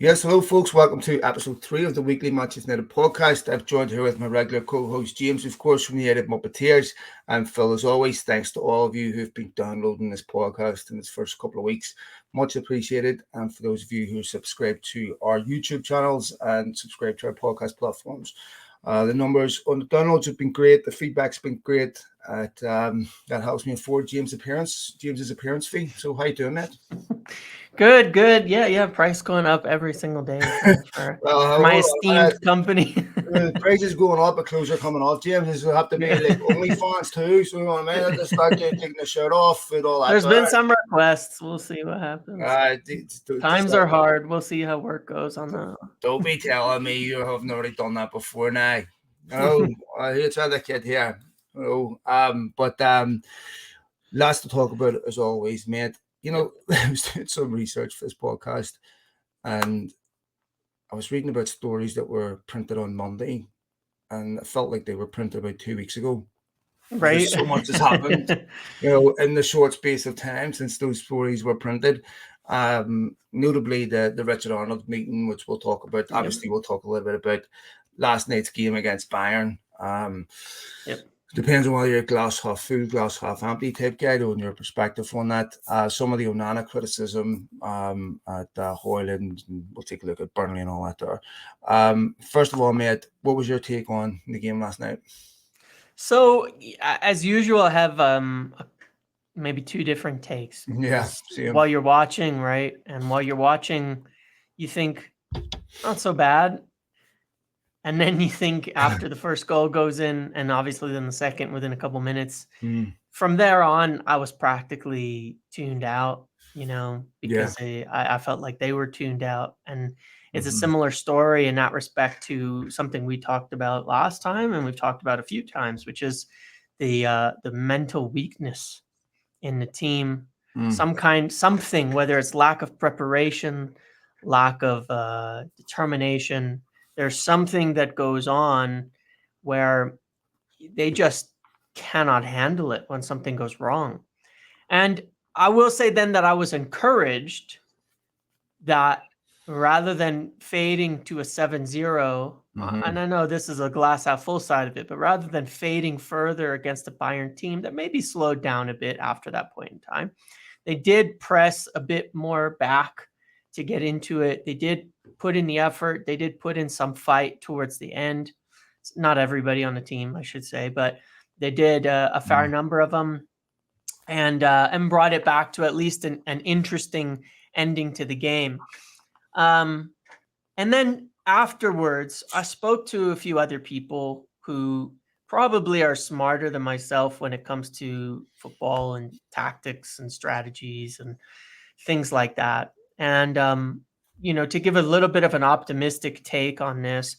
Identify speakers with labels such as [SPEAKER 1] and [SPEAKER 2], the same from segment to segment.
[SPEAKER 1] Yes, hello, folks. Welcome to episode 3 of the weekly Manchester United podcast. I've joined here with my regular co-host James, of course, from the United Muppetiers, and Phil. As always, thanks to all of you who've been downloading this podcast in its first couple of weeks. Much appreciated. And for those of you who subscribe to our YouTube channels and subscribe to our podcast platforms, the numbers on the downloads have been great. The feedback's been great. That helps me afford James's appearance fee. So how you doing, mate?
[SPEAKER 2] Good. Yeah. Price going up every single day for
[SPEAKER 1] Well,
[SPEAKER 2] my
[SPEAKER 1] hold on.
[SPEAKER 2] esteemed company.
[SPEAKER 1] The prices going up, but clothes are coming off. James, this will have to be like OnlyFans too. So you know what I mean? I just start taking the shirt off and all that.
[SPEAKER 2] There's been some requests. We'll see what happens. Times are hard. We'll see how work goes on that.
[SPEAKER 1] Don't be telling me you haven't already done that before now. No, here's the kid here. But lots to talk about as always, mate. You know, I was doing some research for this podcast, and I was reading about stories that were printed on Monday, and it felt like they were printed about 2 weeks ago.
[SPEAKER 2] Right.
[SPEAKER 1] There's so much has happened, in the short space of time since those stories were printed. Notably the Richard Arnold meeting, which we'll talk about.
[SPEAKER 2] Yep.
[SPEAKER 1] Obviously, we'll talk a little bit about last night's game against Bayern. Depends on whether you're a glass half full, glass half empty type guy, on your perspective on that. Some of the Onana criticism at Hoyland, and we'll take a look at Burnley and all that there. First of all, mate, what was your take on the game last night?
[SPEAKER 2] So, as usual, I have maybe two different takes.
[SPEAKER 1] Yeah, same.
[SPEAKER 2] While you're watching, right? And while you're watching, you think, not so bad. And then you think after the first goal goes in, and obviously then the second within a couple minutes, from there on, I was practically tuned out, because I felt like they were tuned out. And it's a similar story in that respect to something we talked about last time, and we've talked about a few times, which is the mental weakness in the team. Something, whether it's lack of preparation, lack of determination, there's something that goes on where they just cannot handle it when something goes wrong. And I will say then that I was encouraged that rather than fading to a 7-0, and I know this is a glass half full side of it, but rather than fading further against a Bayern team that maybe slowed down a bit after that point in time, they did press a bit more back to get into it. They did put in the effort. They did put in some fight towards the end. It's not everybody on the team, I should say, but they did a fair number of them, and brought it back to at least an interesting ending to the game. And then afterwards, I spoke to a few other people who probably are smarter than myself when it comes to football and tactics and strategies and things like that. And, to give a little bit of an optimistic take on this,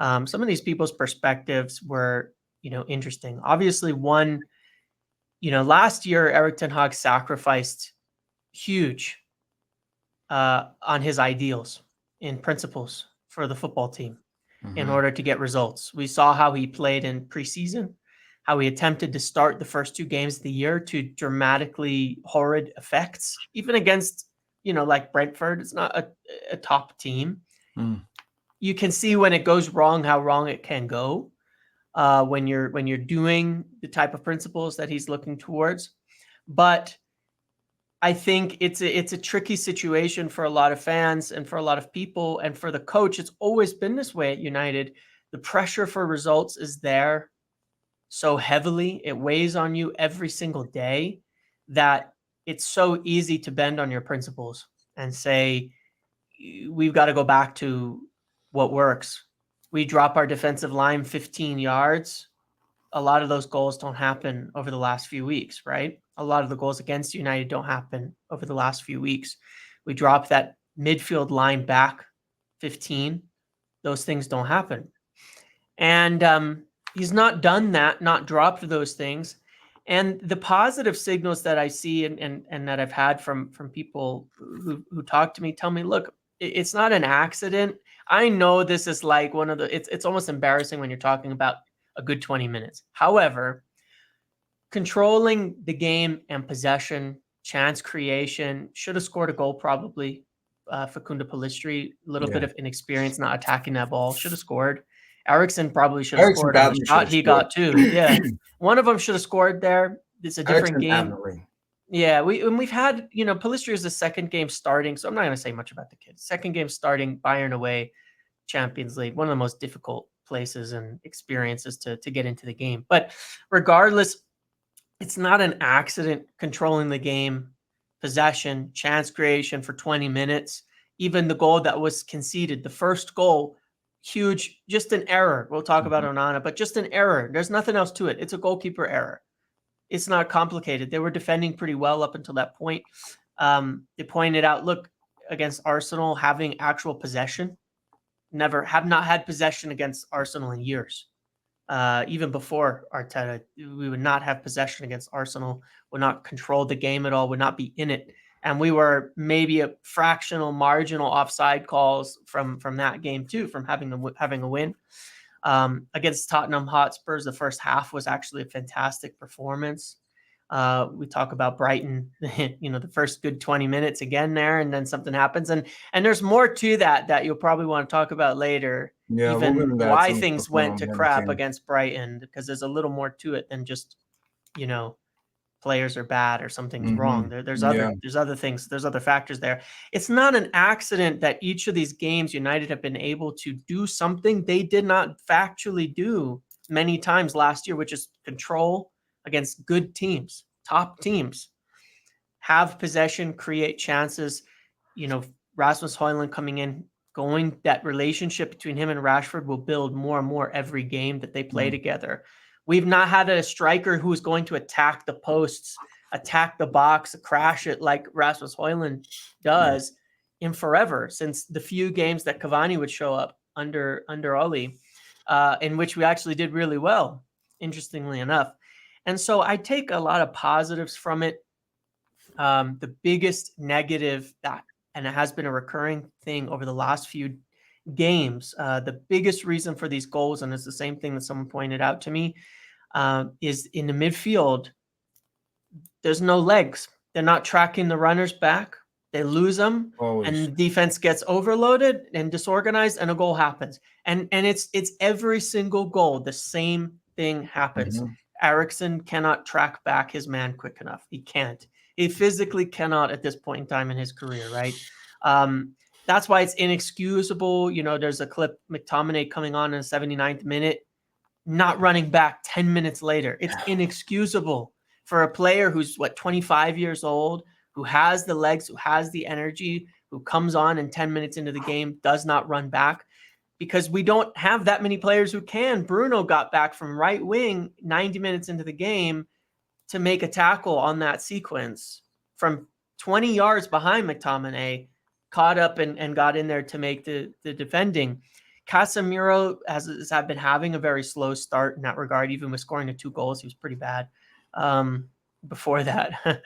[SPEAKER 2] some of these people's perspectives were, interesting. Obviously, one, last year, Eric Ten Hag sacrificed huge on his ideals and principles for the football team in order to get results. We saw how he played in preseason, how he attempted to start the first 2 games of the year to dramatically horrid effects, even against, like Brentford. It's not a top team. You can see when it goes wrong, how wrong it can go when you're doing the type of principles that he's looking towards. But I think it's a tricky situation for a lot of fans and for a lot of people, and for the coach. It's always been this way at United. The pressure for results is there so heavily. It weighs on you every single day that it's so easy to bend on your principles and say, we've got to go back to what works. We drop our defensive line 15 yards. A lot of those goals don't happen over the last few weeks, right? A lot of the goals against United don't happen over the last few weeks. We drop that midfield line back 15. Those things don't happen. And he's not done that, not dropped those things. And the positive signals that I see and that I've had from people who talk to me tell me, look, it's not an accident. I know this is like one of the, it's almost embarrassing when you're talking about a good 20 minutes. However, controlling the game and possession, chance creation, should have scored a goal probably, Facundo Pellistri, a little bit
[SPEAKER 1] Yeah.
[SPEAKER 2] of inexperience, not attacking that ball. Should have scored. Eriksson probably should have
[SPEAKER 1] Eriksson
[SPEAKER 2] scored on the
[SPEAKER 1] definitely should
[SPEAKER 2] shot
[SPEAKER 1] have
[SPEAKER 2] he
[SPEAKER 1] scored.
[SPEAKER 2] got too. Yeah, one of them should have scored there. It's a different
[SPEAKER 1] Eriksson
[SPEAKER 2] game.
[SPEAKER 1] definitely.
[SPEAKER 2] Yeah, we've had, Pellistri is the second game starting, so I'm not going to say much about the kid. Second game starting, Bayern away, Champions League, one of the most difficult places and experiences to get into the game. But regardless, it's not an accident controlling the game, possession, chance creation for 20 minutes. Even the goal that was conceded, the first goal, huge, just an error. We'll talk about Onana, but just an error. There's nothing else to it. It's a goalkeeper error. It's not complicated. They were defending pretty well up until that point. They pointed out, look, against Arsenal, having actual possession, have not had possession against Arsenal in years. Even before Arteta, we would not have possession against Arsenal, would not control the game at all, would not be in it. And we were maybe a fractional, marginal offside calls from that game too, from having a win. Against Tottenham Hotspurs, the first half was actually a fantastic performance. We talk about Brighton, the first good 20 minutes again there, and then something happens. And there's more to that you'll probably want to talk about later.
[SPEAKER 1] Yeah,
[SPEAKER 2] even why things went to crap against Brighton, because there's a little more to it than just, players are bad or something's wrong. There's other things, there's other factors there. It's not an accident that each of these games United have been able to do something they did not factually do many times last year, which is control against good teams, top teams, have possession, create chances. Rasmus Højlund coming in, that relationship between him and Rashford will build more and more every game that they play together. We've not had a striker who's going to attack the posts, attack the box, crash it like Rasmus Højlund does in forever, since the few games that Cavani would show up under Oli, in which we actually did really well, interestingly enough. And so I take a lot of positives from it. The biggest negative and it has been a recurring thing over the last few games, the biggest reason for these goals, and it's the same thing that someone pointed out to me, is in the midfield, there's no legs. They're not tracking the runners back. They lose them, and defense gets overloaded and disorganized, and a goal happens. And it's every single goal, the same thing happens. Eriksson cannot track back his man quick enough. He can't. He physically cannot at this point in time in his career, right? That's why it's inexcusable. There's a clip, McTominay coming on in the 79th minute, not running back 10 minutes later. It's inexcusable for a player who's 25 years old, who has the legs, who has the energy, who comes on and 10 minutes into the game does not run back, because we don't have that many players who can. Bruno got back from right wing 90 minutes into the game to make a tackle on that sequence from 20 yards behind McTominay, caught up and got in there to make the defending. Casemiro has been having a very slow start in that regard. Even with scoring the 2 goals, he was pretty bad before that.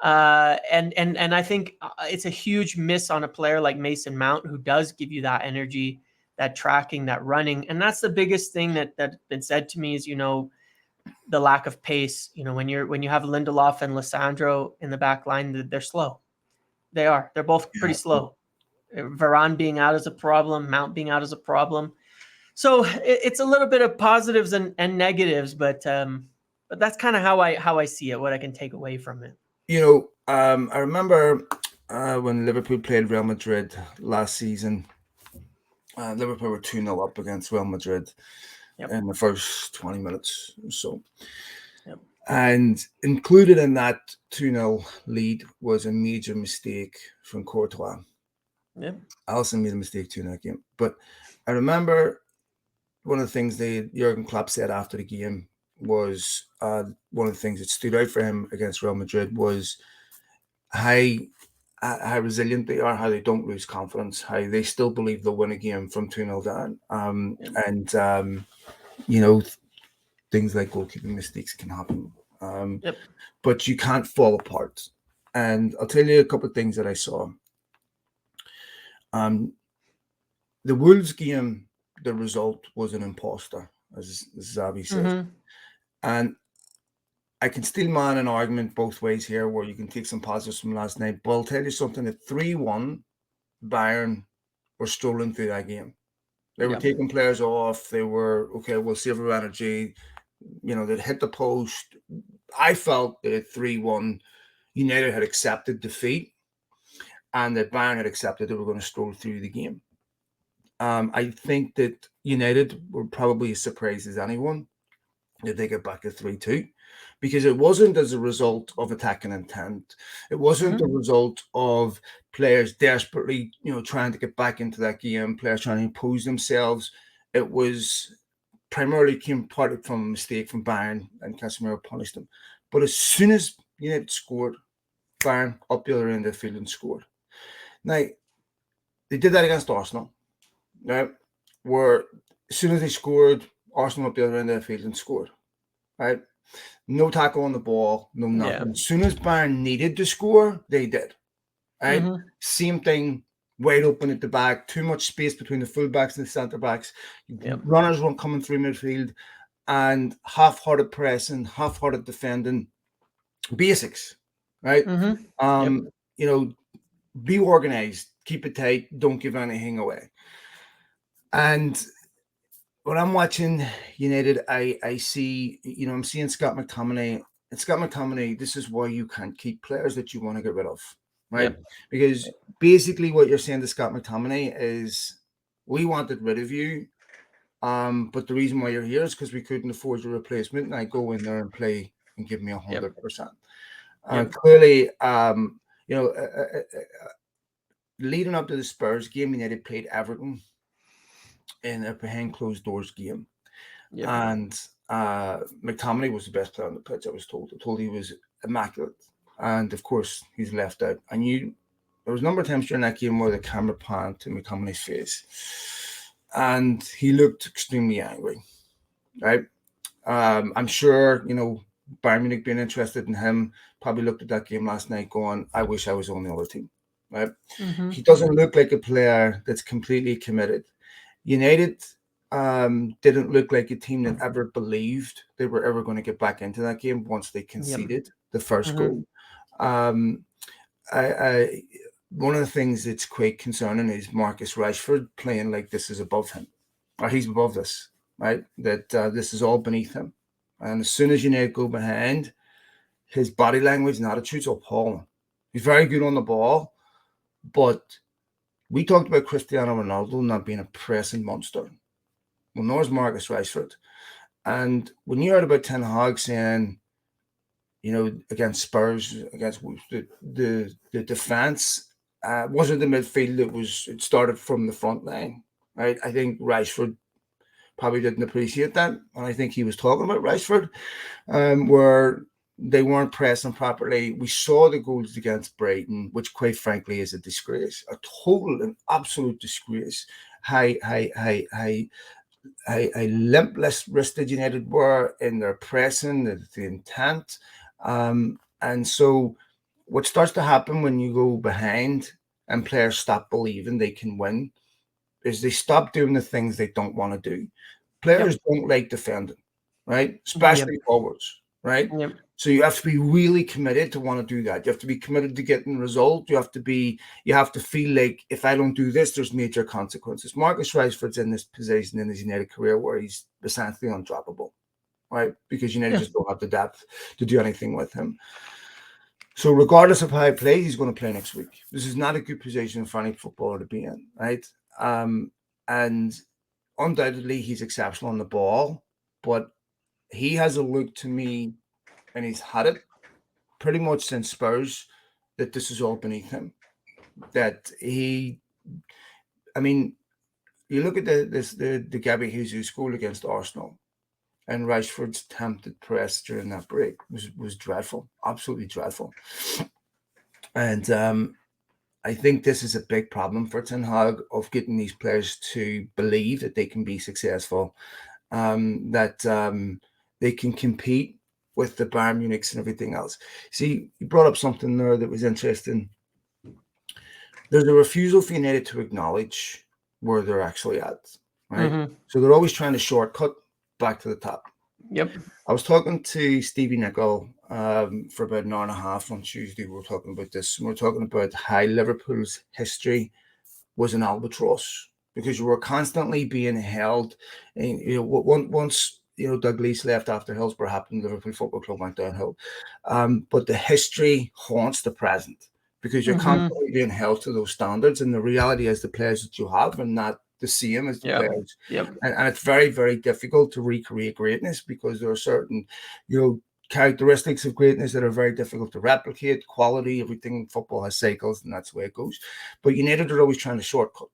[SPEAKER 2] And I think it's a huge miss on a player like Mason Mount, who does give you that energy, that tracking, that running. And that's the biggest thing that's been said to me is, the lack of pace. When you have Lindelof and Lissandro in the back line, they're slow. They're both pretty slow. Varane being out is a problem, Mount being out is a problem. So it's a little bit of positives and negatives, but that's kind of how I see it, what I can take away from it.
[SPEAKER 1] I remember when Liverpool played Real Madrid last season. Liverpool were 2-0 up against Real Madrid in the first 20 minutes or so. And included in that 2-0 lead was a major mistake from Courtois. Alisson made a mistake too in that game. But I remember one of the things Jurgen Klopp said after the game was one of the things that stood out for him against Real Madrid was how resilient they are, how they don't lose confidence, how they still believe they'll win a game from 2-0 down. And things like goalkeeping mistakes can happen. But you can't fall apart. And I'll tell you a couple of things that I saw. The Wolves game, the result was an imposter, as Xavi says. And I can still man an argument both ways here, where you can take some positives from last night. But I'll tell you something, at 3-1, Bayern were strolling through that game. They were
[SPEAKER 2] Yep.
[SPEAKER 1] taking players off. They were, okay, we'll save our energy. They'd hit the post. I felt that 3-1, United had accepted defeat and that Bayern had accepted they were going to stroll through the game. I think that United were probably as surprised as anyone that they get back to 3-2, because it wasn't as a result of attacking intent. It wasn't the result of players desperately, trying to get back into that game, players trying to impose themselves. It was primarily came part from a mistake from Bayern, and Casemiro punished them. But as soon as United scored, Bayern up the other end of the field and scored. Now, they did that against Arsenal, right? Where as soon as they scored, Arsenal up the other end of the field and scored, right? No tackle on the ball, no nothing.
[SPEAKER 2] Yeah.
[SPEAKER 1] As soon as Bayern needed to score, they did, right? Same thing, wide open at the back, too much space between the fullbacks and the centre-backs. Runners weren't coming through midfield, and half-hearted pressing, half-hearted defending, basics, right? Be organised, keep it tight, don't give anything away. And when I'm watching United, I see, I'm seeing Scott McTominay. And Scott McTominay, this is why you can't keep players that you want to get rid of, right? Because basically what you're saying to Scott McTominay is, we wanted rid of you, but the reason why you're here is because we couldn't afford your replacement, and I go in there and play and give me 100%. Clearly, leading up to the Spurs game, United played Everton in a behind closed doors game. And McTominay was the best player on the pitch, I was told. He was immaculate. And of course, he's left out. I knew there was a number of times during that game where the camera panned to McTominay's face. And he looked extremely angry, right? I'm sure, Bayern Munich being interested in him probably looked at that game last night going, I wish I was on the other team, right? He doesn't look like a player that's completely committed. United didn't look like a team that ever believed they were ever going to get back into that game once they conceded the first goal. One of the things that's quite concerning is Marcus Rashford playing like this is above him, or he's above this, right? That this is all beneath him. And as soon as United go behind, his body language and attitude's appalling. He's very good on the ball, but we talked about Cristiano Ronaldo not being a pressing monster. Well, nor is Marcus Rashford. And when you heard about Ten Hag saying, against Spurs, against the defense, wasn't the midfield, it started from the front line, right? I think Rashford probably didn't appreciate that. And I think he was talking about Rashford, where they weren't pressing properly. We saw the goals against Brighton, which quite frankly is a disgrace, a total and absolute disgrace. How limpless wristed United were in their pressing, the intent. And so what starts to happen when you go behind and players stop believing they can win is they stop doing the things they don't want to do. Players don't like defending, right? Especially forwards, right? So you have to be really committed to want to do that. You have to be committed to getting the result. You have to feel like, if I don't do this, there's major consequences. Marcus Rashford's in this position in his United career where he's essentially undroppable, right? Because United just don't have the depth to do anything with him. So regardless of how he plays, he's going to play next week. This is not a good position for any footballer to be in, right? And undoubtedly he's exceptional on the ball, but he has a look to me, and he's had it pretty much since Spurs, that this is all beneath him. That you look at the Gabby Jesus goal against Arsenal, and Rashford's attempted press during that break was dreadful, absolutely dreadful. And I think this is a big problem for Ten Hag, of getting these players to believe that they can be successful, that they can compete with the Bayern Munichs and everything else. See, you brought up something there that was interesting. There's a refusal for United to acknowledge where they're actually at, right? So they're always trying to shortcut back to the top. I was talking to Stevie Nicol for about an hour and a half on Tuesday. We were talking about this. We were talking about how Liverpool's history was an albatross because you were constantly being held. And once Douglas left after Hillsborough happened, Liverpool Football Club went downhill. But the history haunts the present because you're constantly being held to those standards, and the reality is the players that you have are not the same as the players.
[SPEAKER 2] Yep.
[SPEAKER 1] And it's very, very difficult to recreate greatness because there are certain, characteristics of greatness that are very difficult to replicate. Quality, everything. Football has cycles, and that's the way it goes. But United are always trying to shortcut.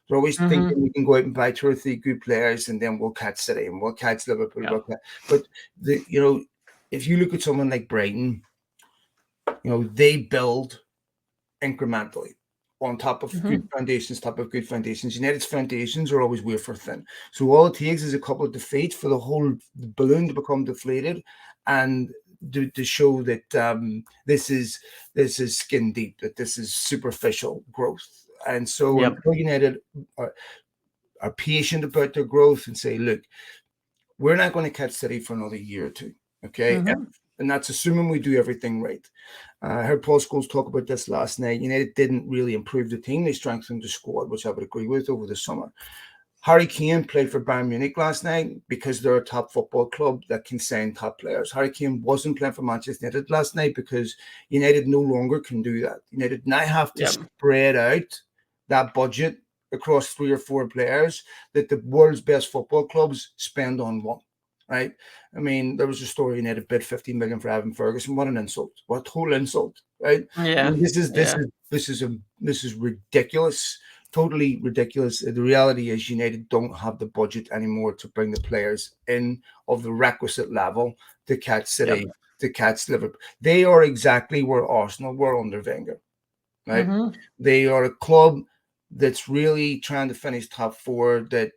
[SPEAKER 1] They're always thinking we can go out and buy 2 or 3 good players, and then we'll catch City and we'll catch Liverpool.
[SPEAKER 2] Yep.
[SPEAKER 1] But if you look at someone like Brighton, they build incrementally on top of good foundations. United's foundations are always wafer thin. So all it takes is a couple of defeats for the whole balloon to become deflated, and to show that this is skin deep, that this is superficial growth. And so United are patient about their growth and say, look, we're not going to catch City for another year or two. Okay. And that's assuming we do everything right. I heard Paul Scholes talk about this last night. United didn't really improve the team. They strengthened the squad, which I would agree with over the summer. Harry Kane played for Bayern Munich last night because they're a top football club that can sign top players. Harry Kane wasn't playing for Manchester United last night because United no longer can do that. United now have to spread out that budget across 3 or 4 players that the world's best football clubs spend on one. Right? I mean, there was a story United bid 50 million for Evan Ferguson. What an insult! What a total insult! Right?
[SPEAKER 2] Yeah.
[SPEAKER 1] I mean, this is ridiculous. Totally ridiculous. The reality is United don't have the budget anymore to bring the players in of the requisite level to catch City, to catch Liverpool. They are exactly where Arsenal were under Wenger. Right? They are a club that's really trying to finish top 4. That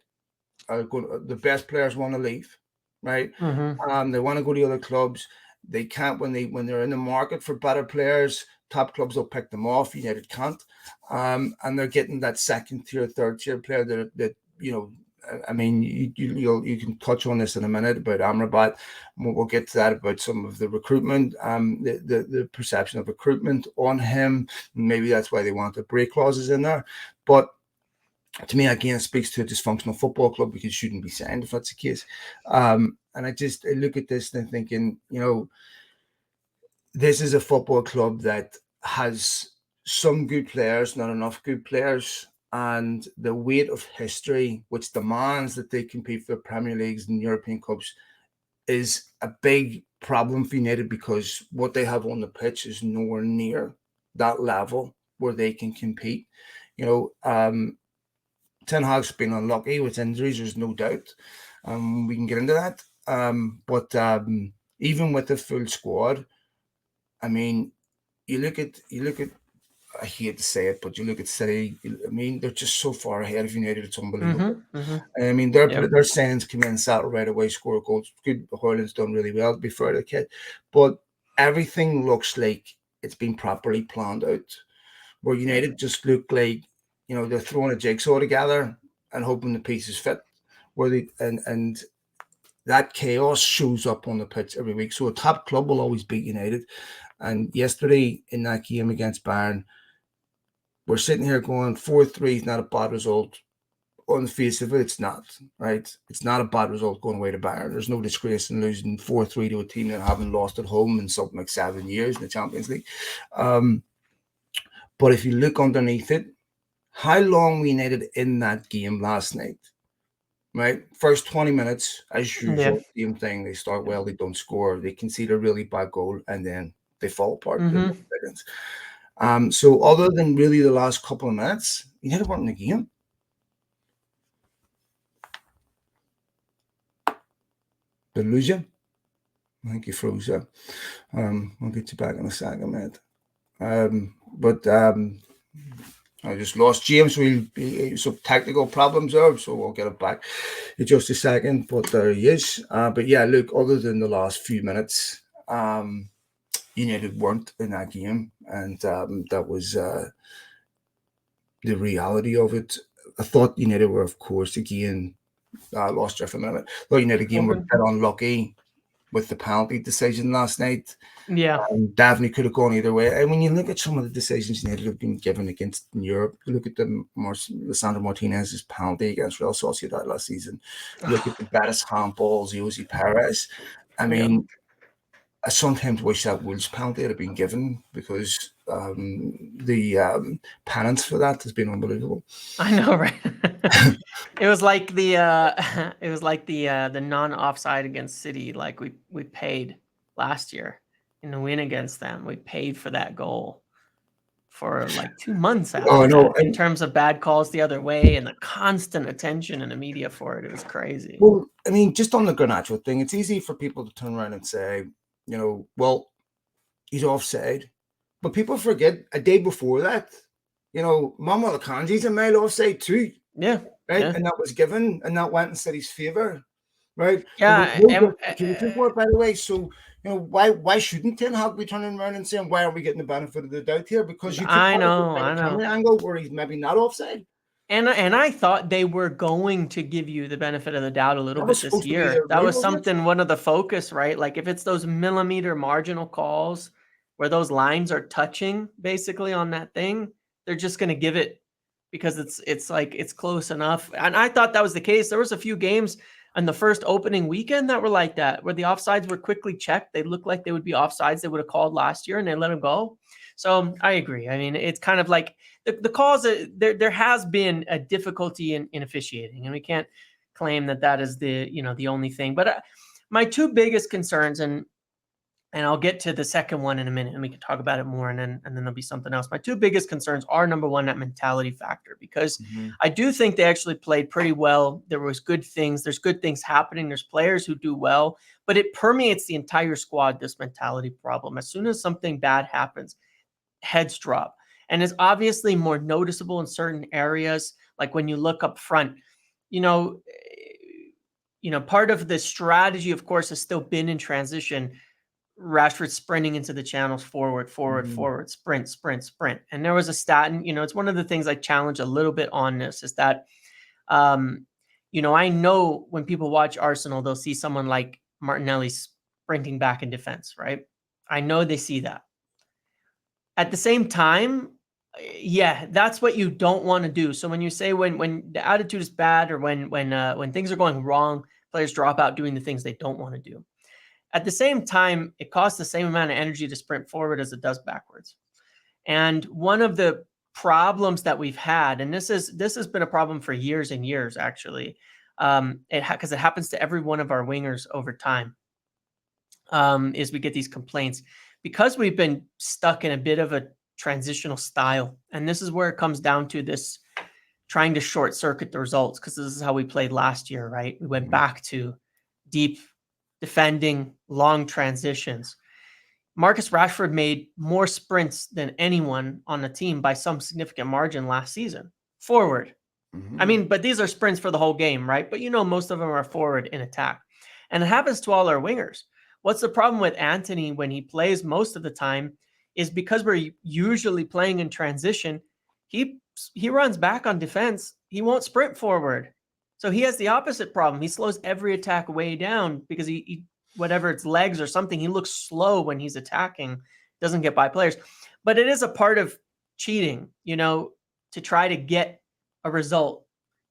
[SPEAKER 1] are going. The best players want to leave. Right? They want to go to other clubs. They can't when they're in the market for better players. Top clubs will pick them off. United can't, and they're getting that second tier, third tier player that I mean, you can touch on this in a minute about Amrabat. We'll get to that about some of the recruitment, the perception of recruitment on him. Maybe that's why they want the break clauses in there, but. To me, again, it speaks to a dysfunctional football club because it shouldn't be signed if that's the case. And I look at this and thinking, this is a football club that has some good players, not enough good players, and the weight of history, which demands that they compete for Premier Leagues and European Cups, is a big problem for United because what they have on the pitch is nowhere near that level where they can compete. Ten Hag's been unlucky with injuries, there's no doubt. We can get into that. But even with the full squad, I mean, you look at. I hate to say it, but you look at City. I mean, they're just so far ahead of United. It's unbelievable. I mean, their signings come in, settle right away, score goals. Good, Hoyland's done really well, to be fair to the kid. But everything looks like it's been properly planned out. Where United just look like. They're throwing a jigsaw together and hoping the pieces fit. And that chaos shows up on the pitch every week. So a top club will always beat United. And yesterday in that game against Bayern, we're sitting here going 4-3 is not a bad result. On the face of it, it's not, right? It's not a bad result going away to Bayern. There's no disgrace in losing 4-3 to a team that haven't lost at home in something like 7 years in the Champions League. But if you look underneath it, how long we needed in that game last night, right? First 20 minutes, as usual, same thing. They start well, they don't score, they concede a really bad goal, and then they fall apart. So other than really the last couple of minutes, you had to work in the game. Did I lose you? I think you froze you. I'll get you back in a second, mate. I just lost James. Some technical problems there, so we'll get it back in just a second. But there he is. But yeah, look, other than the last few minutes, United weren't in that game, and that was the reality of it. I thought United were, of course, again, lost there for a minute. I thought United again were a bit unlucky with the penalty decision last night.
[SPEAKER 2] Yeah.
[SPEAKER 1] Definitely could have gone either way. And when you look at some of the decisions United have been given against in Europe, you look at the Lisandro Martinez's penalty against Real Sociedad last season. You look at the Betis handballs, Jose Perez. I mean, I sometimes wish that Wolves penalty had been given because the penance for that has been unbelievable.
[SPEAKER 2] I know, right? It was like the non-offside against City, like we paid last year in the win against them. We paid for that goal for like 2 months after that, in terms of bad calls the other way and the constant attention in the media for it. It was crazy.
[SPEAKER 1] Well, I mean, just on the Garnacho thing, it's easy for people to turn around and say, well, he's offside. But people forget a day before that, Manuel Akanji's a mile offside too.
[SPEAKER 2] Yeah.
[SPEAKER 1] Right.
[SPEAKER 2] Yeah.
[SPEAKER 1] And that was given, and that went in City's favour. Right.
[SPEAKER 2] Yeah.
[SPEAKER 1] For it, by the way. So, why shouldn't Ten Hag be turning around and saying, why are we getting the benefit of the doubt here? Because you could
[SPEAKER 2] I know.
[SPEAKER 1] camera angle where he's maybe not offside.
[SPEAKER 2] And I thought they were going to give you the benefit of the doubt a little bit this year. That was something, one of the focus, right? Like if it's those millimeter marginal calls where those lines are touching basically on that thing, they're just going to give it because it's like it's close enough. And I thought that was the case. There was a few games on the first opening weekend that were like that, where the offsides were quickly checked. They looked like they would be offsides they would have called last year, and they let them go. So I agree. I mean, it's kind of like the calls. There has been a difficulty in officiating, and we can't claim that is the only thing. But my two biggest concerns, and I'll get to the second one in a minute, and we can talk about it more, and then there'll be something else. My two biggest concerns are, number one, that mentality factor, because I do think they actually played pretty well. There was good things. There's good things happening. There's players who do well, but it permeates the entire squad, this mentality problem. As soon as something bad happens, heads drop. And it's obviously more noticeable in certain areas, like when you look up front. Part of the strategy, of course, has still been in transition. Rashford sprinting into the channels, forward, sprint. And there was a stat, and it's one of the things I challenge a little bit on this, is that I know when people watch Arsenal, they'll see someone like Martinelli sprinting back in defense, right? I know they see that. At the same time, yeah, that's what you don't want to do. So when you say when the attitude is bad, or when things are going wrong, players drop out doing the things they don't want to do. At the same time, it costs the same amount of energy to sprint forward as it does backwards. And one of the problems that we've had, and this has been a problem for years and years, actually, because it happens to every one of our wingers over time, is we get these complaints because we've been stuck in a bit of a transitional style. And this is where it comes down to this trying to short circuit the results, because this is how we played last year, right? We went back to deep defending, long transitions. Marcus Rashford made more sprints than anyone on the team by some significant margin last season. Forward. I mean, but these are sprints for the whole game, right? But most of them are forward in attack. And it happens to all our wingers. What's the problem with Antony when he plays most of the time is because we're usually playing in transition, he runs back on defense. He won't sprint forward. So he has the opposite problem. He slows every attack way down because he whatever it's legs or something, he looks slow when he's attacking, doesn't get by players. But it is a part of cheating, to try to get a result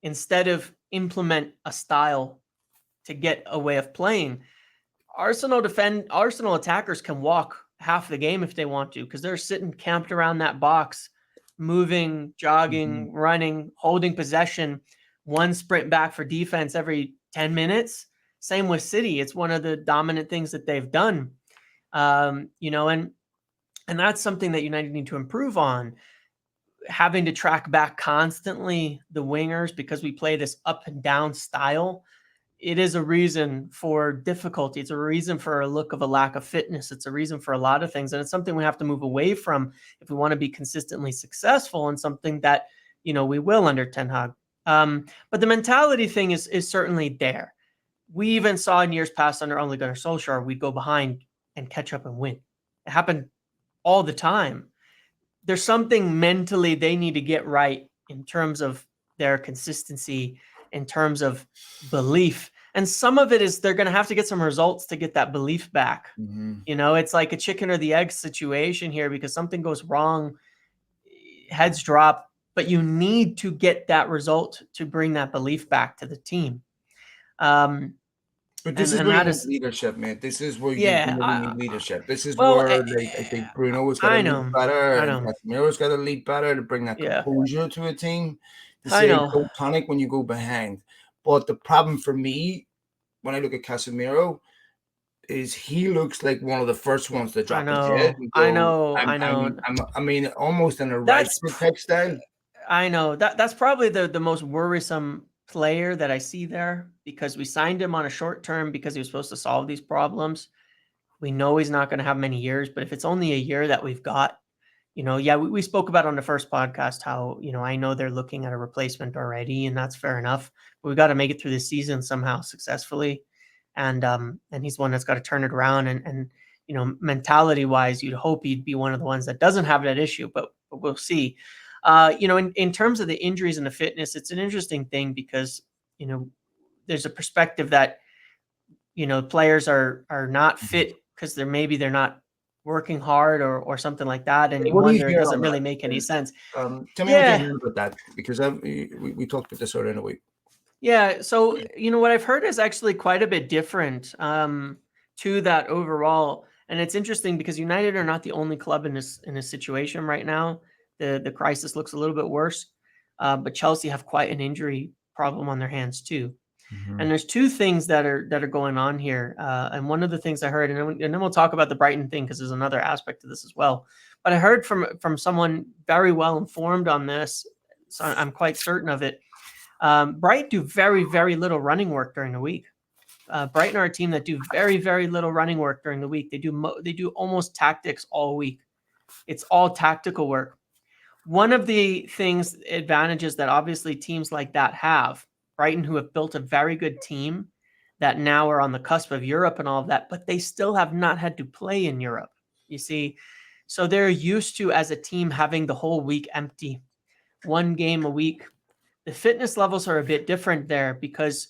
[SPEAKER 2] instead of implement a style to get a way of playing. Arsenal attackers can walk half the game if they want to, because they're sitting camped around that box, moving, jogging, running, holding possession, one sprint back for defense every 10 minutes. Same with City. It's one of the dominant things that they've done. And that's something that United need to improve on. Having to track back constantly the wingers because we play this up and down style. It is a reason for difficulty. It's a reason for a look of a lack of fitness. It's a reason for a lot of things. And it's something we have to move away from if we want to be consistently successful, and something that, we will under Ten Hag. But the mentality thing is certainly there. We even saw in years past under Ole Gunnar Solskjaer, we'd go behind and catch up and win. It happened all the time. There's something mentally they need to get right in terms of their consistency, in terms of belief. And some of it is they're going to have to get some results to get that belief back.
[SPEAKER 1] Mhm.
[SPEAKER 2] It's like a chicken or the egg situation here, because something goes wrong, heads drop, but you need to get that result to bring that belief back to the team.
[SPEAKER 1] But this is
[SPEAKER 2] And
[SPEAKER 1] where you
[SPEAKER 2] that
[SPEAKER 1] need
[SPEAKER 2] is,
[SPEAKER 1] leadership, man. This is where you
[SPEAKER 2] yeah,
[SPEAKER 1] really need leadership. This is
[SPEAKER 2] well,
[SPEAKER 1] where I think Bruno has got to
[SPEAKER 2] I
[SPEAKER 1] lead
[SPEAKER 2] know,
[SPEAKER 1] better,
[SPEAKER 2] I
[SPEAKER 1] and
[SPEAKER 2] know,
[SPEAKER 1] Casemiro's got to lead better to bring that
[SPEAKER 2] yeah,
[SPEAKER 1] composure to a team. To
[SPEAKER 2] I
[SPEAKER 1] say
[SPEAKER 2] know,
[SPEAKER 1] don't panic when you go behind. But the problem for me when I look at Casemiro is he looks like one of the first ones to
[SPEAKER 2] I
[SPEAKER 1] drop his head
[SPEAKER 2] know,
[SPEAKER 1] and
[SPEAKER 2] I
[SPEAKER 1] go,
[SPEAKER 2] know, I know.
[SPEAKER 1] I mean, almost in a
[SPEAKER 2] That's,
[SPEAKER 1] Rashford type style.
[SPEAKER 2] I know that's probably the most worrisome player that I see there, because we signed him on a short term because he was supposed to solve these problems. We know he's not going to have many years, but if it's only a year that we've got, we spoke about on the first podcast how, I know they're looking at a replacement already, and that's fair enough, but we got to make it through the season somehow successfully. And he's one that's got to turn it around. And mentality wise, you'd hope he'd be one of the ones that doesn't have that issue, but we'll see. In terms of the injuries and the fitness, it's an interesting thing because, there's a perspective that, players are not fit because they're not working hard or something like that. And you
[SPEAKER 1] What do you
[SPEAKER 2] wonder, it
[SPEAKER 1] hear
[SPEAKER 2] doesn't
[SPEAKER 1] on
[SPEAKER 2] really
[SPEAKER 1] that?
[SPEAKER 2] make any sense.
[SPEAKER 1] Tell me what you
[SPEAKER 2] Yeah.
[SPEAKER 1] hear about that, because we talked about this earlier in the week.
[SPEAKER 2] Yeah. So, what I've heard is actually quite a bit different to that overall. And it's interesting because United are not the only club in this situation right now. The crisis looks a little bit worse, but Chelsea have quite an injury problem on their hands too. And there's two things that are going on here. And one of the things I heard, and then we'll talk about the Brighton thing because there's another aspect to this as well. But I heard from someone very well informed on this, so I'm quite certain of it. Brighton do very, very little running work during the week. Brighton are a team that do very, very little running work during the week. They do almost tactics all week. It's all tactical work. One of the advantages that obviously teams like that have, Brighton, who have built a very good team that now are on the cusp of Europe and all of that, but they still have not had to play in Europe, you see. So they're used to, as a team, having the whole week empty, one game a week. The fitness levels are a bit different there because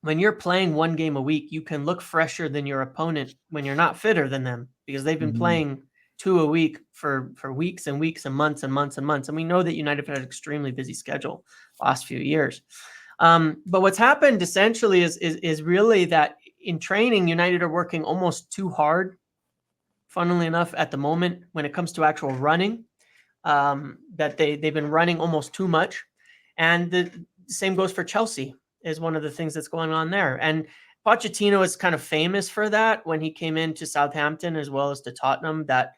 [SPEAKER 2] when you're playing one game a week, you can look fresher than your opponent when you're not fitter than them, because they've been playing two a week for weeks and weeks and months and months and months. And we know that United have had an extremely busy schedule last few years. But what's happened essentially is really that in training, United are working almost too hard, funnily enough, at the moment when it comes to actual running, that they've been running almost too much. And the same goes for Chelsea, is one of the things that's going on there. And Pochettino is kind of famous for that when he came into Southampton as well as to Tottenham, that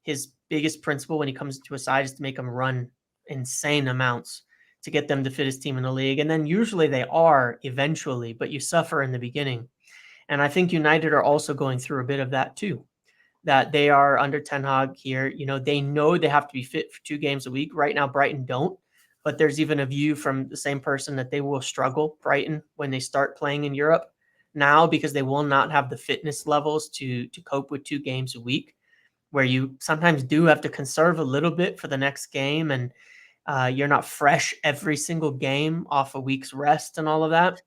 [SPEAKER 2] his biggest principle when he comes to a side is to make them run insane amounts to get them the fittest team in the league. And then usually they are eventually, but you suffer in the beginning. And I think United are also going through a bit of that too, that they are under Ten Hag here. They know they have to be fit for 2 games a week. Right now, Brighton don't. But there's even a view from the same person that they will struggle, Brighton, when they start playing in Europe now, because they will not have the fitness levels to cope with 2 games a week, where you sometimes do have to conserve a little bit for the next game, and you're not fresh every single game off a week's rest and all of that.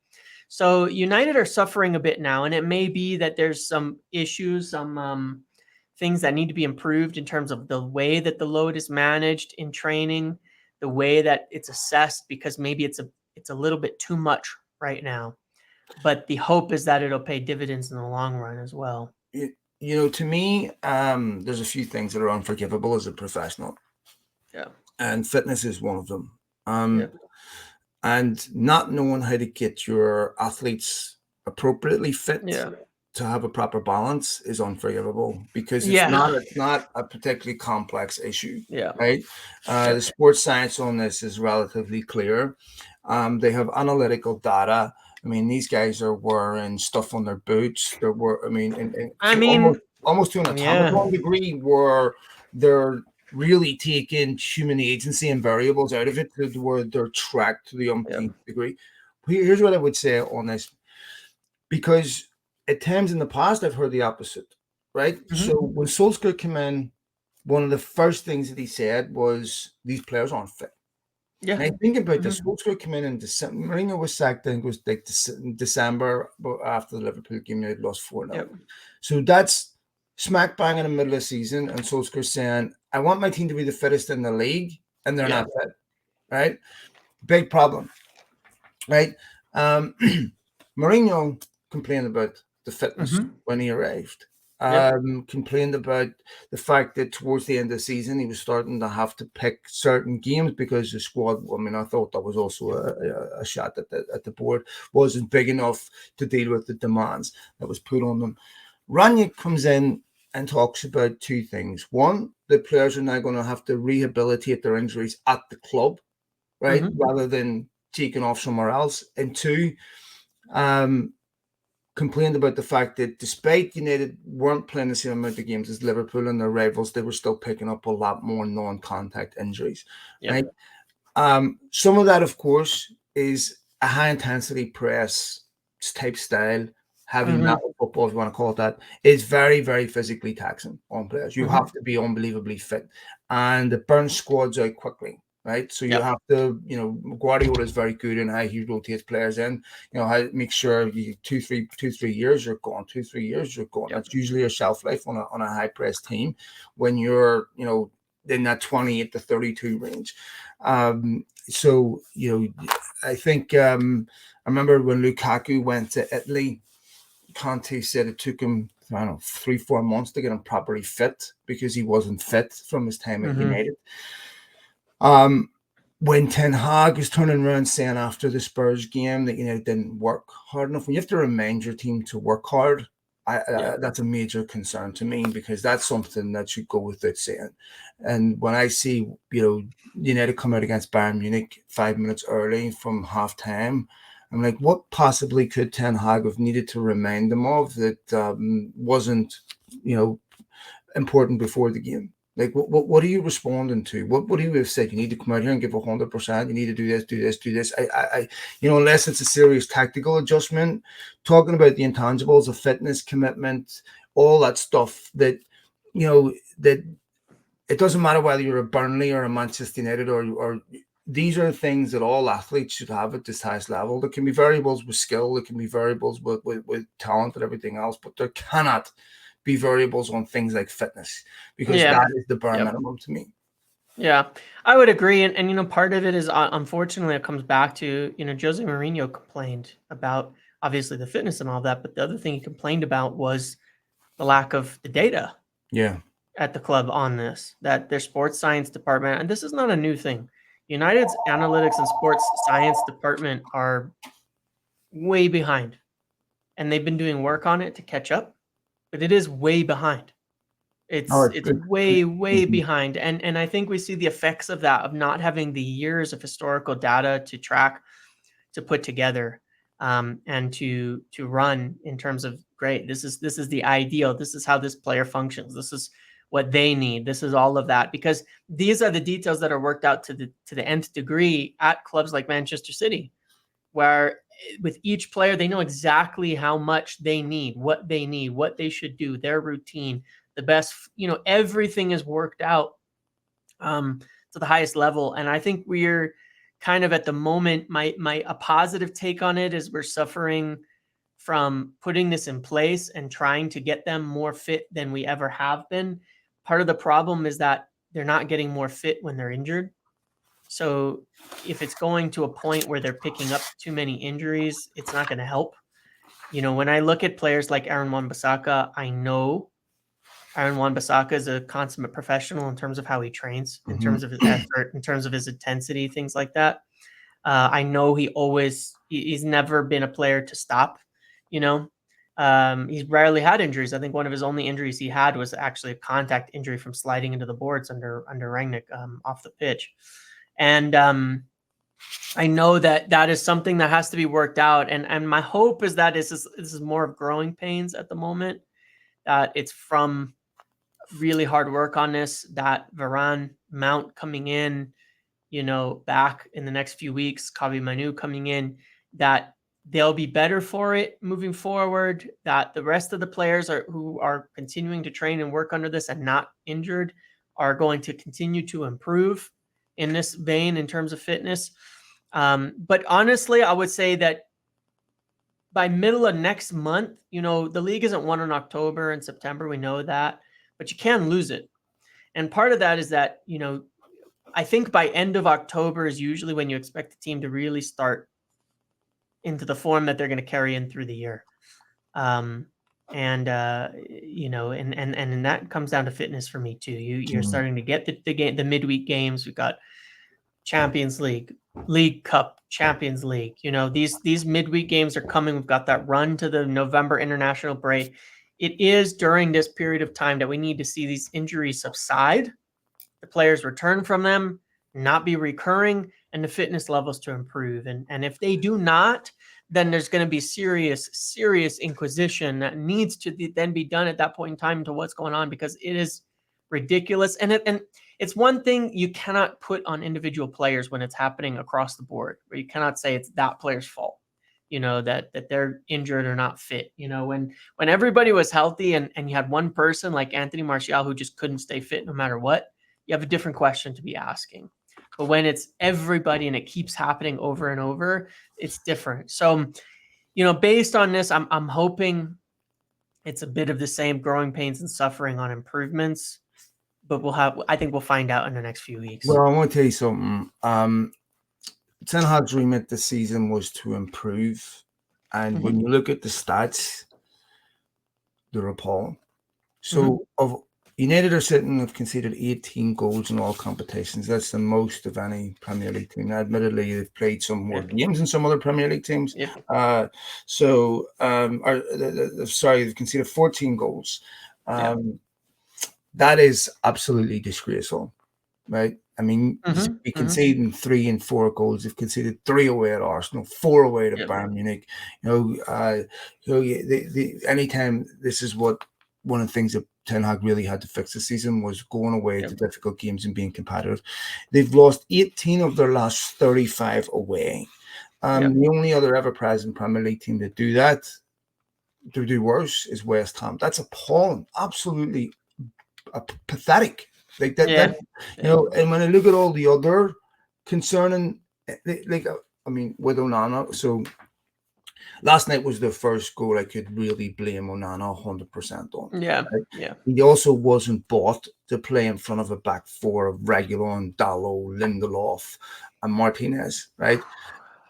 [SPEAKER 2] So United are suffering a bit now, and it may be that there's some issues, some things that need to be improved in terms of the way that the load is managed in training, the way that it's assessed, because maybe it's a little bit too much right now. But the hope is that it'll pay dividends in the long run as well.
[SPEAKER 1] To me, there's a few things that are unforgivable as a professional.
[SPEAKER 2] Yeah.
[SPEAKER 1] And fitness is one of them.
[SPEAKER 2] Yeah.
[SPEAKER 1] And not knowing how to get your athletes appropriately fit to have a proper balance is unforgivable, because it's not a particularly complex issue.
[SPEAKER 2] Yeah.
[SPEAKER 1] Right. The sports science on this is relatively clear. They have analytical data. I mean, these guys are wearing stuff on their boots. Almost to an atomic degree, where they're really taking human agency and variables out of it, where they're tracked to the umpteenth degree. Here's what I would say on this, because at times in the past I've heard the opposite, right? So when Solskjaer came in, one of the first things that he said was, these players aren't fit.
[SPEAKER 2] Yeah.
[SPEAKER 1] And I think about this.
[SPEAKER 2] Mm-hmm.
[SPEAKER 1] Solskjaer came in December. Mourinho was sacked, I think it was like December, but after the Liverpool game, they had lost 4-0.
[SPEAKER 2] Yep.
[SPEAKER 1] So that's smack bang in the middle of the season. And Solskjaer saying, I want my team to be the fittest in the league, and they're
[SPEAKER 2] Yeah.
[SPEAKER 1] not fit, right? Big problem, right? Mourinho complained about the fitness
[SPEAKER 2] Mm-hmm.
[SPEAKER 1] when he arrived.
[SPEAKER 2] Yep.
[SPEAKER 1] Complained about the fact that towards the end of the season he was starting to have to pick certain games because the squad. I mean, I thought that was also a shot at the board, wasn't big enough to deal with the demands that was put on them. Ranić comes in and talks about two things. One, the players are now going to have to rehabilitate their injuries at the club, right,
[SPEAKER 2] Mm-hmm.
[SPEAKER 1] rather than taking off somewhere else. And two, complained about the fact that despite United weren't playing the same amount of games as Liverpool and their rivals, they were still picking up a lot more non-contact injuries,
[SPEAKER 2] Yep.
[SPEAKER 1] right? Some of that, of course, is a high-intensity press type style, heavy
[SPEAKER 2] Mm-hmm.
[SPEAKER 1] metal football, if you want to call it that. It's very, very physically taxing on players. You
[SPEAKER 2] Mm-hmm.
[SPEAKER 1] have to be unbelievably fit, and it burns squads out quickly. Right, so you
[SPEAKER 2] Yep.
[SPEAKER 1] have to, Guardiola is very good in how he rotates players in. How make sure you 2-3 years you're gone, 2-3 years you're gone.
[SPEAKER 2] Yep.
[SPEAKER 1] That's usually a shelf life on a high press team when you're in that 28 to 32 range. So I think I remember when Lukaku went to Italy, Conte said it took him, I don't know, 3-4 months to get him properly fit because he wasn't fit from his time at
[SPEAKER 2] Mm-hmm.
[SPEAKER 1] United. When Ten Hag was turning around saying after the Spurs game that didn't work hard enough, when you have to remind your team to work hard, that's a major concern to me because that's something that should go without saying. And when I see United come out against Bayern Munich 5 minutes early from half time, I'm like, what possibly could Ten Hag have needed to remind them of that wasn't important before the game? Like, what are you responding to? What do you have said? You need to come out here and give 100%. You need to do this, do this, do this. Unless it's a serious tactical adjustment, talking about the intangibles of fitness, commitment, all that stuff that it doesn't matter whether you're a Burnley or a Manchester United or these are things that all athletes should have at this highest level. There can be variables with skill, there can be variables with talent and everything else, but there cannot be variables on things like fitness because that is the bare minimum to me.
[SPEAKER 2] Yeah, I would agree. And part of it is, unfortunately, it comes back to, Jose Mourinho complained about obviously the fitness and all that. But the other thing he complained about was the lack of the data at the club on this, that their sports science department, and this is not a new thing. United's analytics and sports science department are way behind, and they've been doing work on it to catch up, but it is way behind. It's way behind. And I think we see the effects of that, of not having the years of historical data to track, to put together, and to run in terms of, great, this is the ideal. This is how this player functions. This is what they need. This is all of that, because these are the details that are worked out to the nth degree at clubs like Manchester City, where with each player, they know exactly how much they need, what they should do, their routine, the best, everything is worked out to the highest level. And I think we're kind of at the moment, a positive take on it is we're suffering from putting this in place and trying to get them more fit than we ever have been. Part of the problem is that they're not getting more fit when they're injured. So if it's going to a point where they're picking up too many injuries, it's not going to help. When I look at players like Aaron Wan-Bissaka, I know Aaron Wan-Bissaka is a consummate professional in terms of how he trains, in terms of his effort, in terms of his intensity, things like that. I know he's never been a player to stop. He's rarely had injuries. I think one of his only injuries he had was actually a contact injury from sliding into the boards under Rangnick off the pitch. And I know that is something that has to be worked out. And my hope is that this is more of growing pains at the moment, that it's from really hard work on this, that Varane, Mount coming in, back in the next few weeks, Kavi Manu coming in, that they'll be better for it moving forward, that the rest of the players who are continuing to train and work under this and not injured are going to continue to improve. in this vein in terms of fitness. But honestly, I would say that by middle of next month, the league isn't won in October and September. We know that, but you can lose it. And part of that is that, I think by end of October is usually when you expect the team to really start into the form that they're going to carry in through the year. And that comes down to fitness for me too. You're starting to get the midweek games. We've got Champions League, League Cup, Champions League. These midweek games are coming. We've got that run to the November international break. It is during this period of time that we need to see these injuries subside, the players return from them, not be recurring, and the fitness levels to improve. And if they do not, then there's going to be serious inquisition that needs to then be done at that point in time to what's going on, because it is ridiculous. And it's one thing you cannot put on individual players when it's happening across the board, where you cannot say it's that player's fault, that they're injured or not fit. When everybody was healthy and you had one person like Anthony Martial who just couldn't stay fit no matter what, you have a different question to be asking. But when it's everybody and it keeps happening over and over, it's different. So, based on this, I'm hoping it's a bit of the same growing pains and suffering on improvements, but I think we'll find out in the next few weeks.
[SPEAKER 1] Well, I want to tell you something. Ten Hag's remit this season was to improve. And when you look at the stats, they're appalling. So of United have conceded 18 goals in all competitions. That's the most of any Premier League team. Now, admittedly, they've played some more games than some other Premier League teams. They've conceded 14 goals. That is absolutely disgraceful, right? I mean, we conceding 3 and 4 goals. They've conceded 3 away at Arsenal, 4 away to Bayern Munich. Anytime, this is what one of the things that Ten Hag really had to fix this season was going away to difficult games and being competitive. They've lost 18 of their last 35 away. The only other ever-present Premier League team to do that, to do worse, is West Ham. That's appalling, absolutely pathetic. Like that, and when I look at all the other concerning, with Onana, so last night was the first goal I could really blame Onana 100% on. Right? He also wasn't bought to play in front of a back four of Reguilon, Dalot, Lindelof, and Martinez, right?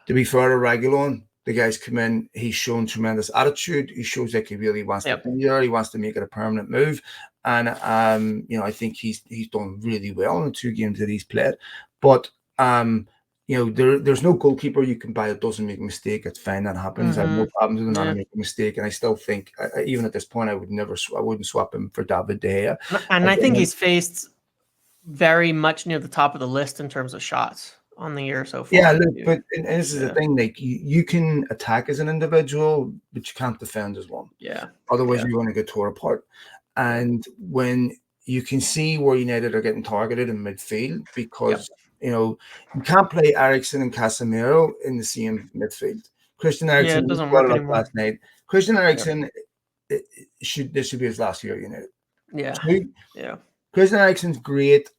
[SPEAKER 1] To be fair to Reguilon, the guy's come in, he's shown tremendous attitude. He shows like he really wants to be there. He wants to make it a permanent move. And, I think he's done really well in the 2 games that he's played. But, there's no goalkeeper you can buy that doesn't make a mistake. It's fine, that happens. I have no problems with him not making a mistake. And I still think, even at this point, I wouldn't swap him for David De Gea.
[SPEAKER 2] And I think he's faced very much near the top of the list in terms of shots on the year so far.
[SPEAKER 1] Yeah, look, but this is the thing, like you can attack as an individual, but you can't defend as one. Otherwise you're going to get tore apart. And when you can see where United are getting targeted in midfield, because you can't play Eriksen and Casemiro in the same midfield. Christian Eriksen
[SPEAKER 2] doesn't work anymore.
[SPEAKER 1] Last night. Christian Eriksen, this should be his last year at United. Christian Eriksen's great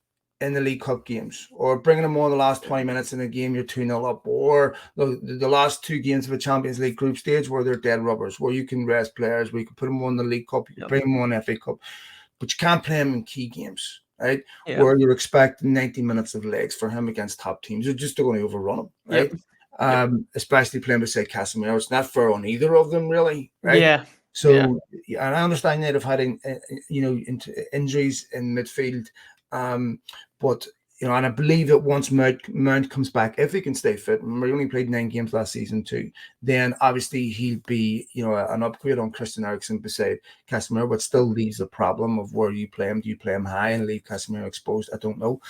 [SPEAKER 1] in the League Cup games, or bringing them on the last 20 minutes in a game you're 2-0 up, or the last 2 games of a Champions League group stage where they're dead rubbers, where you can rest players, where you can put them on the League Cup, you can bring them on FA Cup, but you can't play them in key games, right? Where you're expecting 90 minutes of legs for him against top teams. You're just going to overrun him, right? Especially playing beside Casemiro. It's not fair on either of them, really, right? And I understand that they've had injuries in midfield, but and I believe that once Mount comes back, if he can stay fit, remember he only played 9 games last season too, then obviously he'll be an upgrade on Christian Eriksen beside Casemiro, but still leaves the problem of where you play him. Do you play him high and leave Casemiro exposed? I don't know.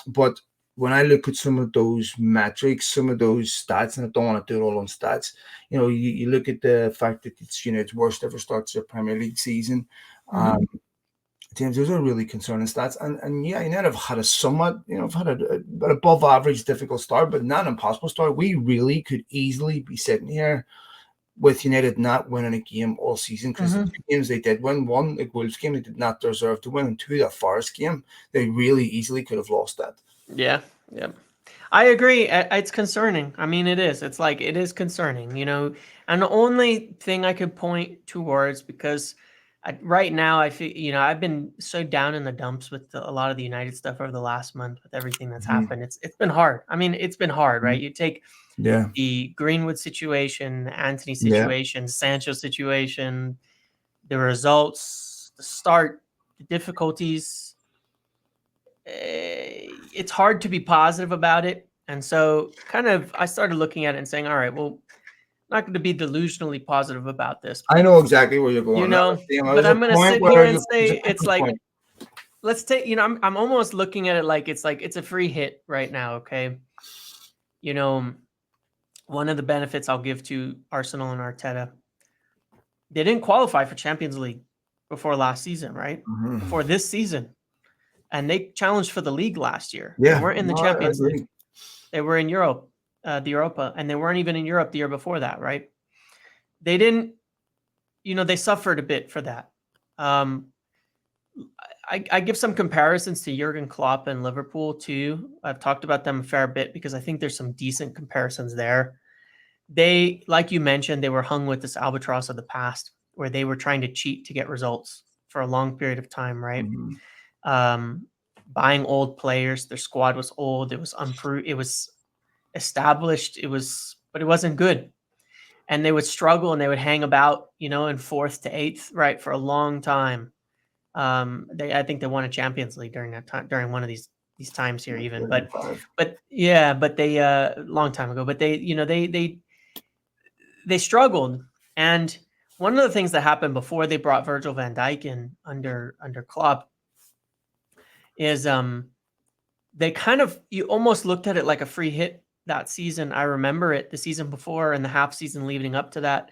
[SPEAKER 1] But when I look at some of those metrics, some of those stats, and I don't want to do it all on stats, you look at the fact that it's its worst ever starts of Premier League season. James, those are really concerning stats. And United have had a somewhat, have had an above average difficult start, but not an impossible start. We really could easily be sitting here with United not winning a game all season, because the 2 games they did win, 1, like Wolves game, they did not deserve to win, and 2, that Forest game, they really easily could have lost that.
[SPEAKER 2] Yeah. Yeah. I agree. It's concerning. I mean, it is. It's like, it is concerning, and the only thing I could point towards, because right now I feel, I've been so down in the dumps with a lot of the United stuff over the last month with everything that's
[SPEAKER 1] Mhm.
[SPEAKER 2] happened. It's been hard. I mean, it's been hard, right?
[SPEAKER 1] Mhm.
[SPEAKER 2] You take
[SPEAKER 1] Yeah.
[SPEAKER 2] the Greenwood situation, the Anthony
[SPEAKER 1] Yeah.
[SPEAKER 2] situation, Sancho situation, the results, the start, the difficulties. It's hard to be positive about it. And so kind of I started looking at it and saying, all right, well, I'm not going to be delusionally positive about this,
[SPEAKER 1] I know exactly where you're going.
[SPEAKER 2] but
[SPEAKER 1] There's a
[SPEAKER 2] I'm going to
[SPEAKER 1] point
[SPEAKER 2] sit
[SPEAKER 1] where
[SPEAKER 2] here and
[SPEAKER 1] there's
[SPEAKER 2] say,
[SPEAKER 1] a
[SPEAKER 2] it's
[SPEAKER 1] tipping
[SPEAKER 2] like,
[SPEAKER 1] point.
[SPEAKER 2] let's take, I'm almost looking at it like it's a free hit right now. Okay. One of the benefits I'll give to Arsenal and Arteta, they didn't qualify for Champions League before last season, right?
[SPEAKER 1] Mhm.
[SPEAKER 2] Before this season. And they challenged for the league last year. They
[SPEAKER 1] Yeah,
[SPEAKER 2] weren't in the
[SPEAKER 1] no, I
[SPEAKER 2] Champions League.
[SPEAKER 1] agree.
[SPEAKER 2] They were in Europe, the Europa, and they weren't even in Europe the year before that, right? They didn't, they suffered a bit for that. I give some comparisons to Jurgen Klopp and Liverpool too. I've talked about them a fair bit because I think there's some decent comparisons there. They, like you mentioned, they were hung with this albatross of the past where they were trying to cheat to get results for a long period of time, right?
[SPEAKER 1] Mhm.
[SPEAKER 2] Um, Buying old players. Their squad was old. It was it was established. But it wasn't good. And they would struggle and they would hang about, in fourth to eighth, right, for a long time. I think they won a Champions League during that time, during one of these times here, even. But yeah, but they long time ago. But they struggled. And one of the things that happened before they brought Virgil van Dijk in under Klopp is they kind of, you almost looked at it like a free hit that season. I remember it the season before and the half season leading up to that.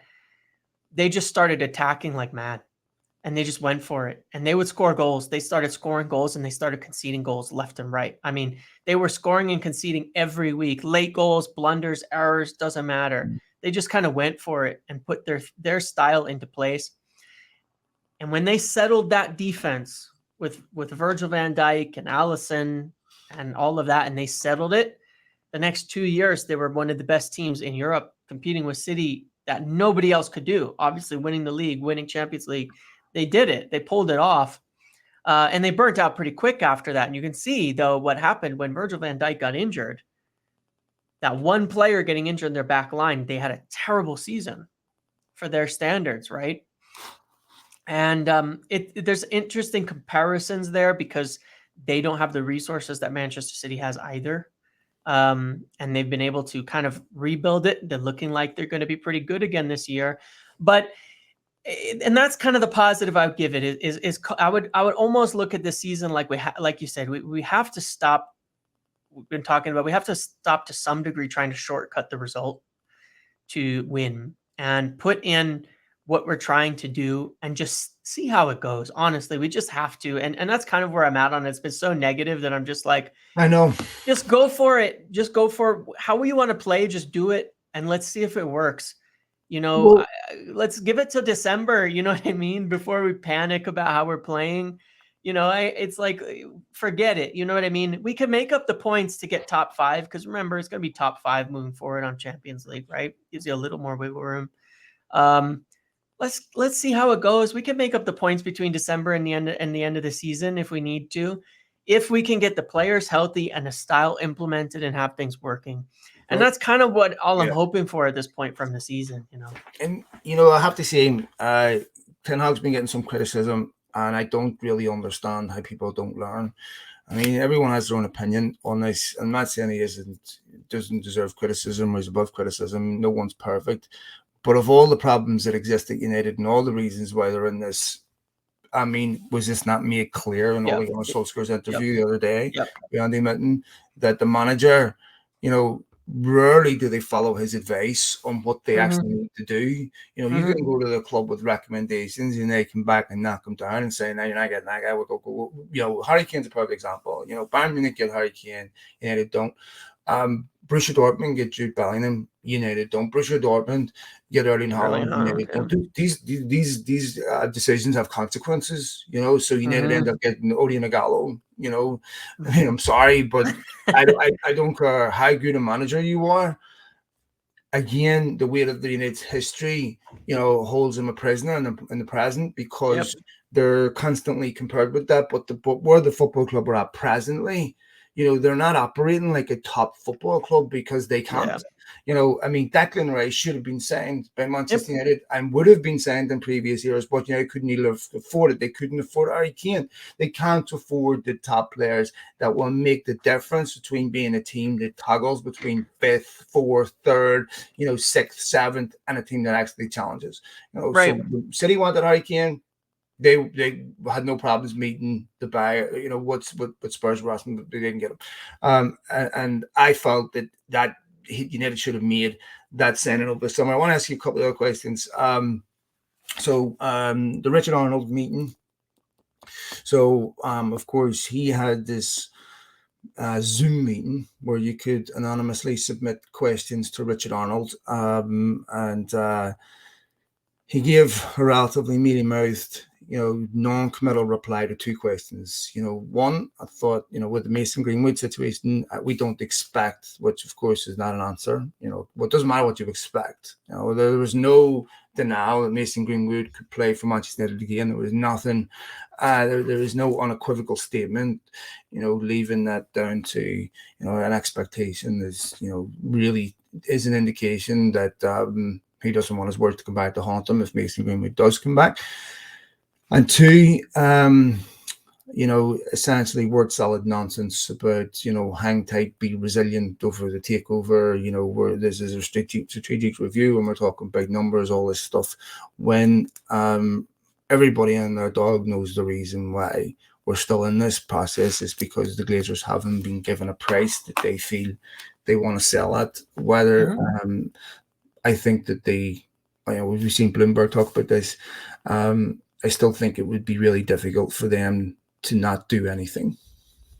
[SPEAKER 2] They just started attacking like mad and they just went for it and they would score goals. They started scoring goals and they started conceding goals left and right. I mean, they were scoring and conceding every week, late goals, blunders, errors, doesn't matter. They just kind of went for it and put their style into place. And when they settled that defense with Virgil van Dijk and Allison and all of that, and they settled it, the next 2 years, they were one of the best teams in Europe, competing with City that nobody else could do. Obviously, winning the league, winning Champions League. They did it. They pulled it off. And they burnt out pretty quick after that. And you can see, though, what happened when Virgil van Dijk got injured. That one player getting injured in their back line, they had a terrible season for their standards, right? And there's interesting comparisons there because they don't have the resources that Manchester City has either. And they've been able to kind of rebuild it. They're looking like they're going to be pretty good again this year. And that's kind of the positive I would give it is I would almost look at this season like like you said, we have to stop. We've been talking about, we have to stop to some degree trying to shortcut the result to win and put in what we're trying to do and just see how it goes. Honestly, we just have to. And that's kind of where I'm at on it. It's been so negative that I'm just like,
[SPEAKER 1] I know.
[SPEAKER 2] just go for it. Just go for how you want to play. Just do it. And let's see if it works.
[SPEAKER 1] Well,
[SPEAKER 2] Let's give it till December. You know what I mean? Before we panic about how we're playing. It's like, forget it. You know what I mean? We can make up the points to get top 5 because remember, it's going to be top 5 moving forward on Champions League, right? Gives you a little more wiggle room. Let's see how it goes. We can make up the points between December and the end of the season if we need to, if we can get the players healthy and a style implemented and have things working. And that's kind of what I'm hoping for at this point from the season.
[SPEAKER 1] And I have to say, Ten Hag's been getting some criticism, and I don't really understand how people don't learn. I mean, everyone has their own opinion on this. I'm not saying he doesn't deserve criticism or is above criticism. No one's perfect. But of all the problems that exist at United and all the reasons why they're in this, I mean, was this not made clear in Ole Gunnar Solskjaer's interview the other day with Andy Mitten, that the manager, rarely do they follow his advice on what they actually need to do. You can go to the club with recommendations and they come back and knock them down and say, no, you're not getting that guy. We'll go. Harry Kane's a perfect example. Bayern Munich get Harry Kane, United don't. Borussia Dortmund get Jude Bellingham, United don't. Borussia Dortmund get Erling Haaland, United don't. These decisions have consequences, so United end up getting Odion Gallo, I mean, I'm sorry, but I don't care how good a manager you are. Again, the weight of the United's history, holds him a prisoner in the present, because they're constantly compared with that. But where the football club are at presently, they're not operating like a top football club, because they can't. I mean, Declan Rice should have been signed by Manchester United and would have been signed in previous years, but United couldn't either afford it. They couldn't afford Harry Kane. They can't afford the top players that will make the difference between being a team that toggles between 5th, 4th, 3rd, 6th, 7th, and a team that actually challenges. So City wanted Harry Kane. They had no problems meeting the buyer. What Spurs were asking, but they didn't get him. And I felt that United should have made that signing over the summer. I want to ask you a couple of other questions. The Richard Arnold meeting. So, of course, he had this Zoom meeting where you could anonymously submit questions to Richard Arnold, and he gave a relatively mealy-mouthed, non-committal reply to 2 questions. One, I thought, with the Mason Greenwood situation, we don't expect, which of course is not an answer. It doesn't matter what you expect. There was no denial that Mason Greenwood could play for Manchester United again. There was nothing. There is no unequivocal statement. Leaving that down to an expectation is really is an indication that he doesn't want his work to come back to haunt him if Mason Greenwood does come back. And 2, essentially word salad nonsense about, hang tight, be resilient over the takeover, where this is a strategic review and we're talking big numbers, all this stuff, when everybody and their dog knows the reason why we're still in this process is because the Glazers haven't been given a price that they feel they want to sell at. Whether I think that we've seen Bloomberg talk about this. I still think it would be really difficult for them to not do anything.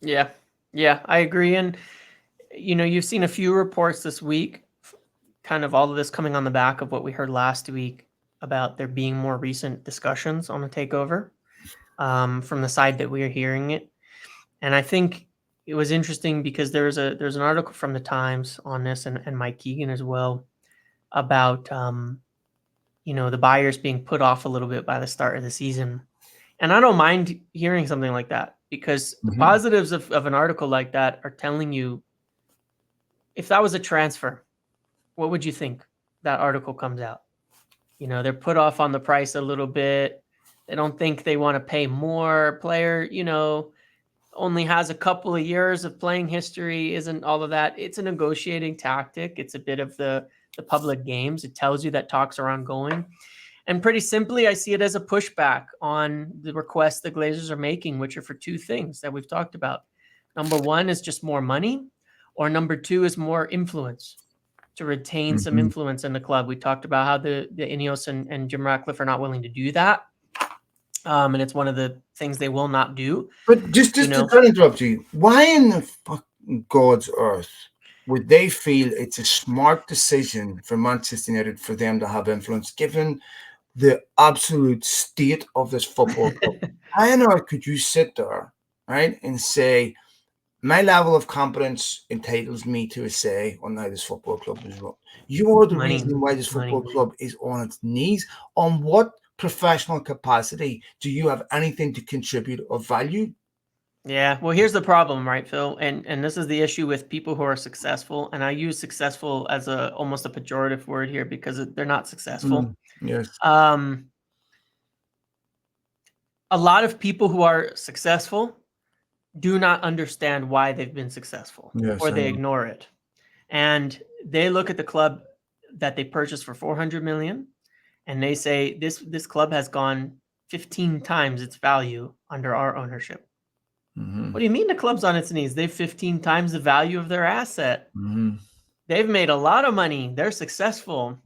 [SPEAKER 2] Yeah, I agree. And, you've seen a few reports this week, kind of all of this coming on the back of what we heard last week about there being more recent discussions on a takeover from the side that we are hearing it. And I think it was interesting because there's an article from the Times on this and Mike Keegan as well about, the buyers being put off a little bit by the start of the season. And I don't mind hearing something like that because the positives of an article like that are telling you, if that was a transfer, what would you think? That article comes out. They're put off on the price a little bit. They don't think they want to pay more. Player, only has a couple of years of playing history, isn't all of that. It's a negotiating tactic. It's a bit of the public games. It tells you that talks are ongoing. And pretty simply, I see it as a pushback on the requests the Glazers are making, which are for 2 things that we've talked about. Number 1 is just more money, or number 2 is more influence, to retain some influence in the club. We talked about how the Ineos and Jim Ratcliffe are not willing to do that. And it's one of the things they will not do.
[SPEAKER 1] But just to interrupt you, why in the fucking God's earth would they feel it's a smart decision for Manchester United for them to have influence, given the absolute state of this football club? How on earth could you sit there, right, and say, my level of competence entitles me to a say on how this football club is run? You are the reason why this football club is on its knees. On what professional capacity do you have anything to contribute of value?
[SPEAKER 2] Yeah, well, here's the problem, right, Phil? And this is the issue with people who are successful. And I use successful as almost a pejorative word here because they're not successful.
[SPEAKER 1] Yes.
[SPEAKER 2] A lot of people who are successful do not understand why they've been successful, or they ignore it. And they look at the club that they purchased for $400 million, and they say this club has gone 15 times its value under our ownership. What do you mean the club's on its knees? They've 15 times the value of their asset. They've made a lot of money. They're successful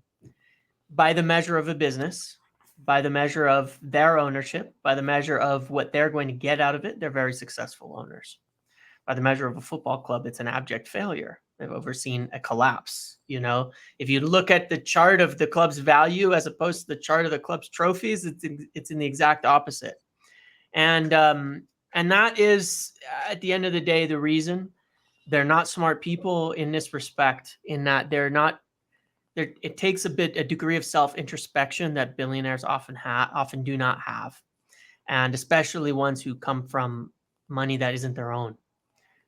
[SPEAKER 2] by the measure of a business, by the measure of their ownership, by the measure of what they're going to get out of it. They're very successful owners. by the measure of a football club, it's an abject failure. They've overseen a collapse. If you look at the chart of the club's value as opposed to the chart of the club's trophies, it's in the exact opposite. And that is, at the end of the day, the reason. They're not smart people in this respect, in that it takes a degree of self-introspection that billionaires often do not have. And especially ones who come from money that isn't their own,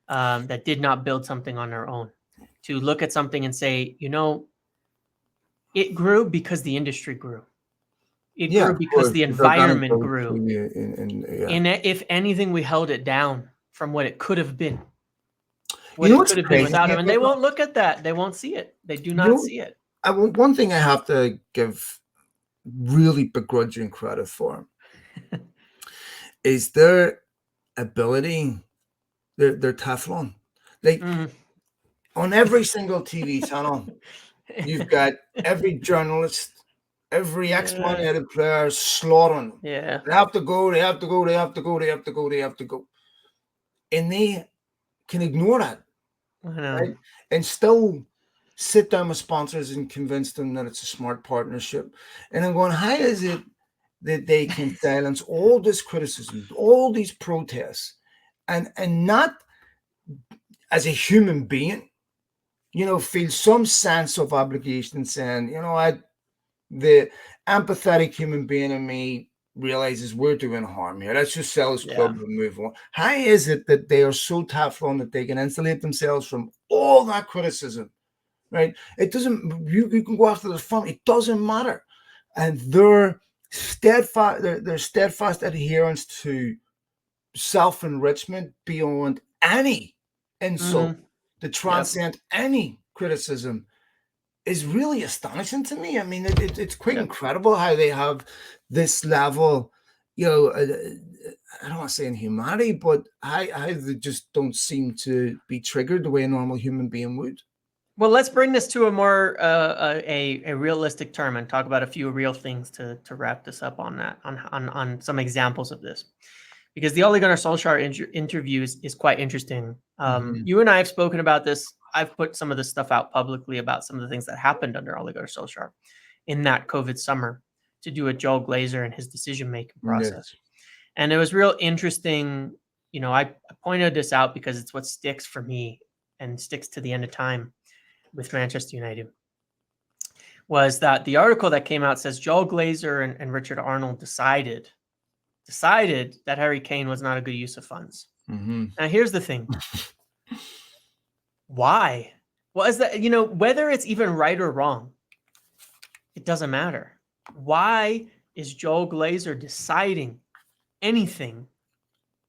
[SPEAKER 2] that did not build something on their own, to look at something and say, it grew because the industry grew. It grew because the environment grew. And if anything, we held it down from what it could have been. What it could have been without them. And they won't look at that. They won't see it. They do not see it.
[SPEAKER 1] One thing I have to give really begrudging credit for is their ability, their Teflon. On every single TV channel, you've got every journalist, every ex-Man Utd player slaughtering them.
[SPEAKER 2] Yeah.
[SPEAKER 1] They have to go. And they can ignore that. Right? And still sit down with sponsors and convince them that it's a smart partnership. And I'm going, how is it that they can silence all this criticism, all these protests, and not as a human being, feel some sense of obligation, saying, the empathetic human being in me realizes we're doing harm here. Let's just sell this club and move on. How is it that they are so Teflon that they can insulate themselves from all that criticism? Right? It doesn't. You can go after the front. It doesn't matter. And their steadfast adherence to self-enrichment beyond any insult, to transcend any criticism, is really astonishing to me. I mean, it's quite incredible how they have this level, I don't want to say inhumanity, but how they just don't seem to be triggered the way a normal human being would.
[SPEAKER 2] Well, let's bring this to a more a realistic term and talk about a few real things to wrap this up on that, on some examples of this, because the Ole Gunnar Solskjaer interview is quite interesting. You and I have spoken about this. I've put some of this stuff out publicly about some of the things that happened under Ole Gunnar Solskjaer in that COVID summer to do with Joel Glazer and his decision-making process. Yes. And it was real interesting. I pointed this out because it's what sticks for me and sticks to the end of time with Manchester United, was that the article that came out says Joel Glazer and Richard Arnold decided that Harry Kane was not a good use of funds. Now, here's the thing. Why? Well, is that, whether it's even right or wrong, it doesn't matter. Why is Joel Glazer deciding anything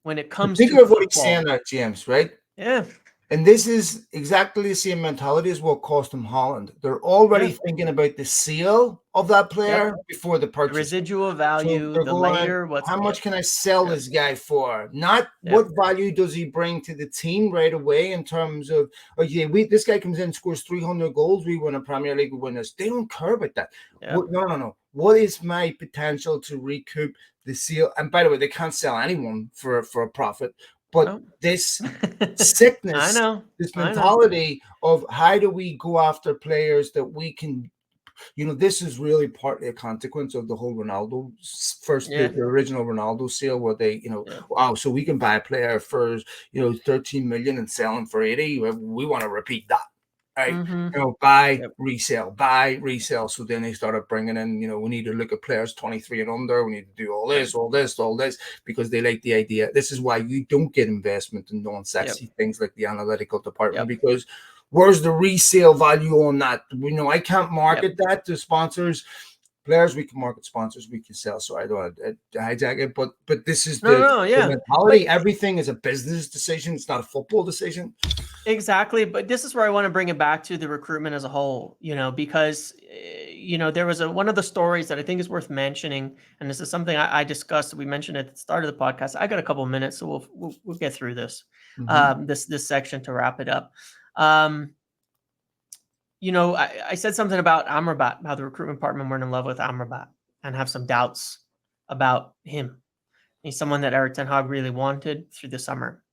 [SPEAKER 2] when it comes to football?
[SPEAKER 1] What he's saying there, James, right?
[SPEAKER 2] Yeah.
[SPEAKER 1] And this is exactly the same mentality as what cost them Holland. They're already thinking about the sale of that player before the purchase.
[SPEAKER 2] The residual value,
[SPEAKER 1] so
[SPEAKER 2] the later.
[SPEAKER 1] How much can I sell this guy for? Not what value does he bring to the team right away in terms of, this guy comes in, scores 300 goals, we win a Premier League, we win this. They don't care about that.
[SPEAKER 2] Yeah.
[SPEAKER 1] No. What is my potential to recoup the sale? And by the way, they can't sell anyone for a profit. But this sickness, this mentality of how do we go after players that we can, this is really partly a consequence of the whole Ronaldo the original Ronaldo sale where they, wow, so we can buy a player for, 13 million and sell him for 80. We want to repeat that. Right, buy, resell. So then they started bringing in, we need to look at players 23 and under. We need to do all this, because they like the idea. This is why you don't get investment in non-sexy things like the analytical department, because where's the resale value on that? I can't market that to sponsors. Players, we can market, sponsors, we can sell. So I don't want to hijack it, but this is the mentality. Everything is a business decision. It's not a football decision.
[SPEAKER 2] Exactly. But this is where I want to bring it back to the recruitment as a whole, because, there was one of the stories that I think is worth mentioning. And this is something I discussed. We mentioned at the start of the podcast. I got a couple of minutes, so we'll get through this, this section to wrap it up. I said something about Amrabat, how the recruitment department weren't in love with Amrabat and have some doubts about him. He's someone that Erik ten Hag really wanted through the summer.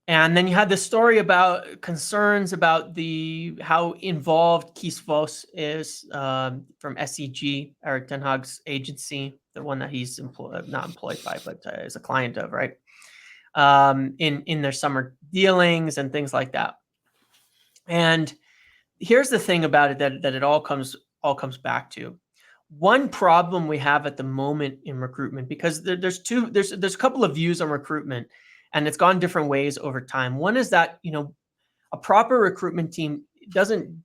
[SPEAKER 2] And then you had this story about concerns about how involved Kees Vos is from SEG, Erik ten Hag's agency, the one that he's not employed by, but is a client of, right? In their summer dealings and things like that. And here's the thing about it that it all comes back to. One problem we have at the moment in recruitment, because there's a couple of views on recruitment, and it's gone different ways over time. One is that, a proper recruitment team doesn't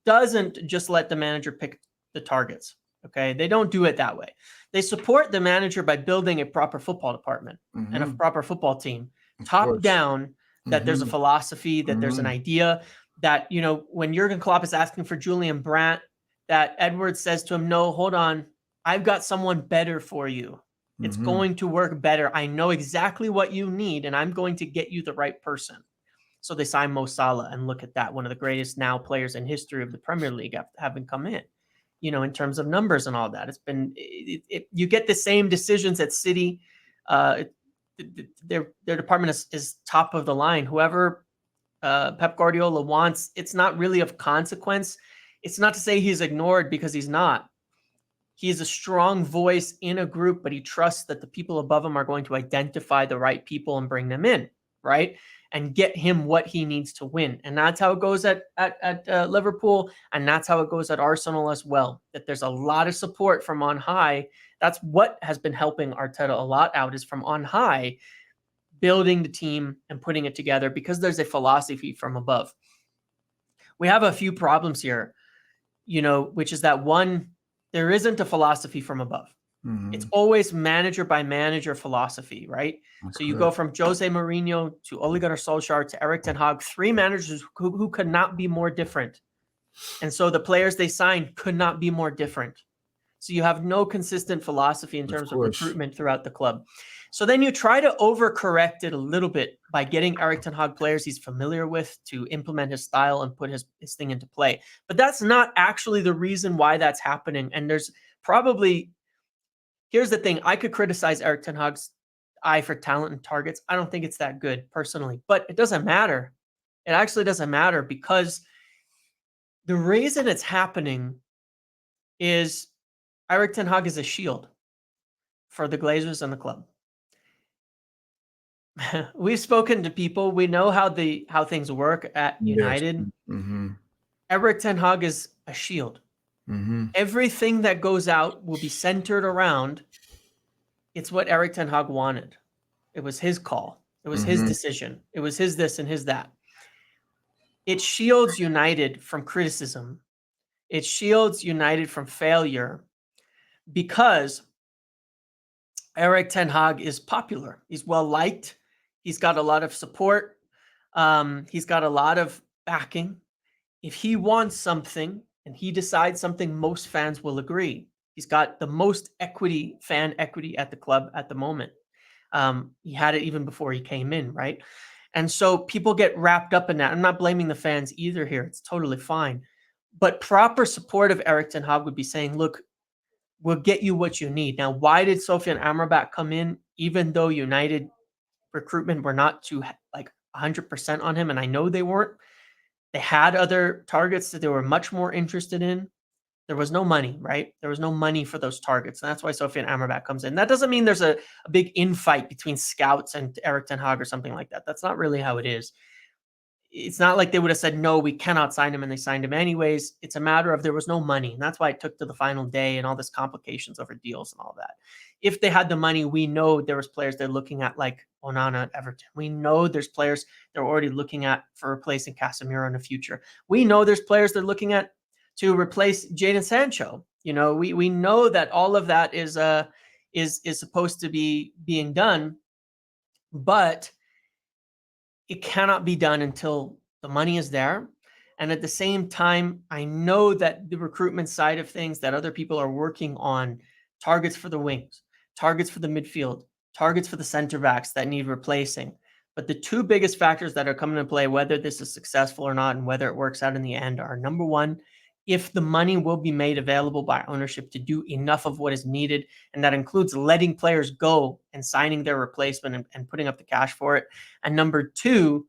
[SPEAKER 2] just let the manager pick the targets. Okay, they don't do it that way. They support the manager by building a proper football department and a proper football team, top down. That there's a philosophy, that there's an idea, that when Jurgen Klopp is asking for Julian Brandt, that Edwards says to him, "No, hold on, I've got someone better for you. It's going to work better. I know exactly what you need, and I'm going to get you the right person." So they signed Mo Salah, and look at that, one of the greatest now players in history of the Premier League having come in, in terms of numbers and all that. It's been, you get the same decisions at City. Their department is top of the line. Whoever Pep Guardiola wants, it's not really of consequence. It's not to say he's ignored, because he's not. He is a strong voice in a group, but he trusts that the people above him are going to identify the right people and bring them in, right? And get him what he needs to win. And that's how it goes at Liverpool, and that's how it goes at Arsenal as well, that there's a lot of support from on high. That's what has been helping Arteta a lot out, is from on high, building the team and putting it together, because there's a philosophy from above. We have a few problems here, which is that, one, there isn't a philosophy from above. It's always manager by manager philosophy, right? So you go from Jose Mourinho to Ole Gunnar Solskjaer to Erik ten Hag, three managers who could not be more different. And so the players they signed could not be more different. So you have no consistent philosophy in terms of recruitment throughout the club. So then you try to overcorrect it a little bit by getting Erik ten Hag players he's familiar with to implement his style and put his thing into play. But that's not actually the reason why that's happening. And there's probably, here's the thing, I could criticize Erik ten Hag's eye for talent and targets. I don't think it's that good personally, but it doesn't matter. It actually doesn't matter, because the reason it's happening is Erik ten Hag is a shield for the Glazers and the club. We've spoken to people. We know how things work at United. Erik ten Hag is a shield. Everything that goes out will be centered around, it's what Erik ten Hag wanted. It was his call. It was his decision. It was his this and his that. It shields United from criticism. It shields United from failure, because Erik ten Hag is popular. He's well liked. He's got a lot of support. He's got a lot of backing. If he wants something and he decides something, most fans will agree. He's got the most fan equity at the club at the moment. He had it even before he came in, right? And so people get wrapped up in that. I'm not blaming the fans either here. It's totally fine. But proper support of Erik ten Hag would be saying, look, we'll get you what you need. Now, why did Sofian Amrabat come in, even though United recruitment were not to 100% on him? And I know they weren't. They had other targets that they were much more interested in. There was no money, right? There was no money for those targets. And that's why Sofian Amrabat comes in. That doesn't mean there's a big infight between scouts and Erik ten Hag or something like that. That's not really how it is. It's not like they would have said, no, we cannot sign him, and they signed him anyways. It's a matter of there was no money. And that's why it took to the final day and all this complications over deals and all that. If they had the money, we know there was players they're looking at, like Onana at Everton. We know there's players they're already looking at for replacing Casemiro in the future. We know there's players they're looking at to replace Jadon Sancho. We know that all of that is supposed to be being done, but it cannot be done until the money is there. And at the same time, I know that the recruitment side of things, that other people are working on targets for the wings, targets for the midfield, targets for the center backs that need replacing. But the two biggest factors that are coming into play, whether this is successful or not and whether it works out in the end, are, number one, if the money will be made available by ownership to do enough of what is needed. And that includes letting players go and signing their replacement and putting up the cash for it. And number two,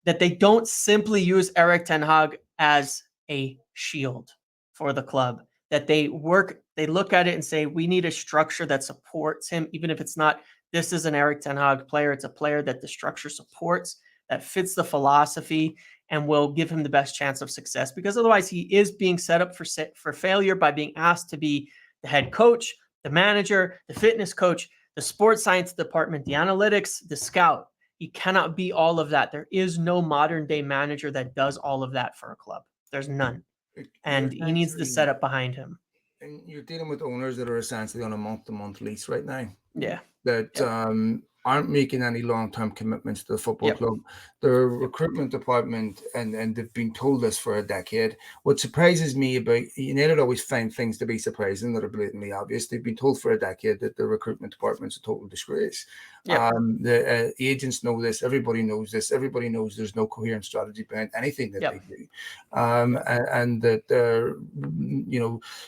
[SPEAKER 2] that they don't simply use Erik ten Hag as a shield for the club, that they look at it and say, we need a structure that supports him, even if it's not, this is an Erik ten Hag player. It's a player that the structure supports, that fits the philosophy, and will give him the best chance of success. Because otherwise he is being set up for failure by being asked to be the head coach, the manager, the fitness coach, the sports science department, the analytics, the scout. He cannot be all of that. There is no modern day manager that does all of that for a club. There's none. And he needs the setup behind him.
[SPEAKER 1] And you're dealing with owners that are essentially on a month-to-month lease right now.
[SPEAKER 2] Yeah.
[SPEAKER 1] That aren't making any long-term commitments to the football club. Their recruitment department, and they've been told this for a decade. What surprises me about United always find things to be surprising that are blatantly obvious. They've been told for a decade that the recruitment department's a total disgrace. The agents know this. Everybody knows this. Everybody knows there's no coherent strategy behind anything that they do, and that they're,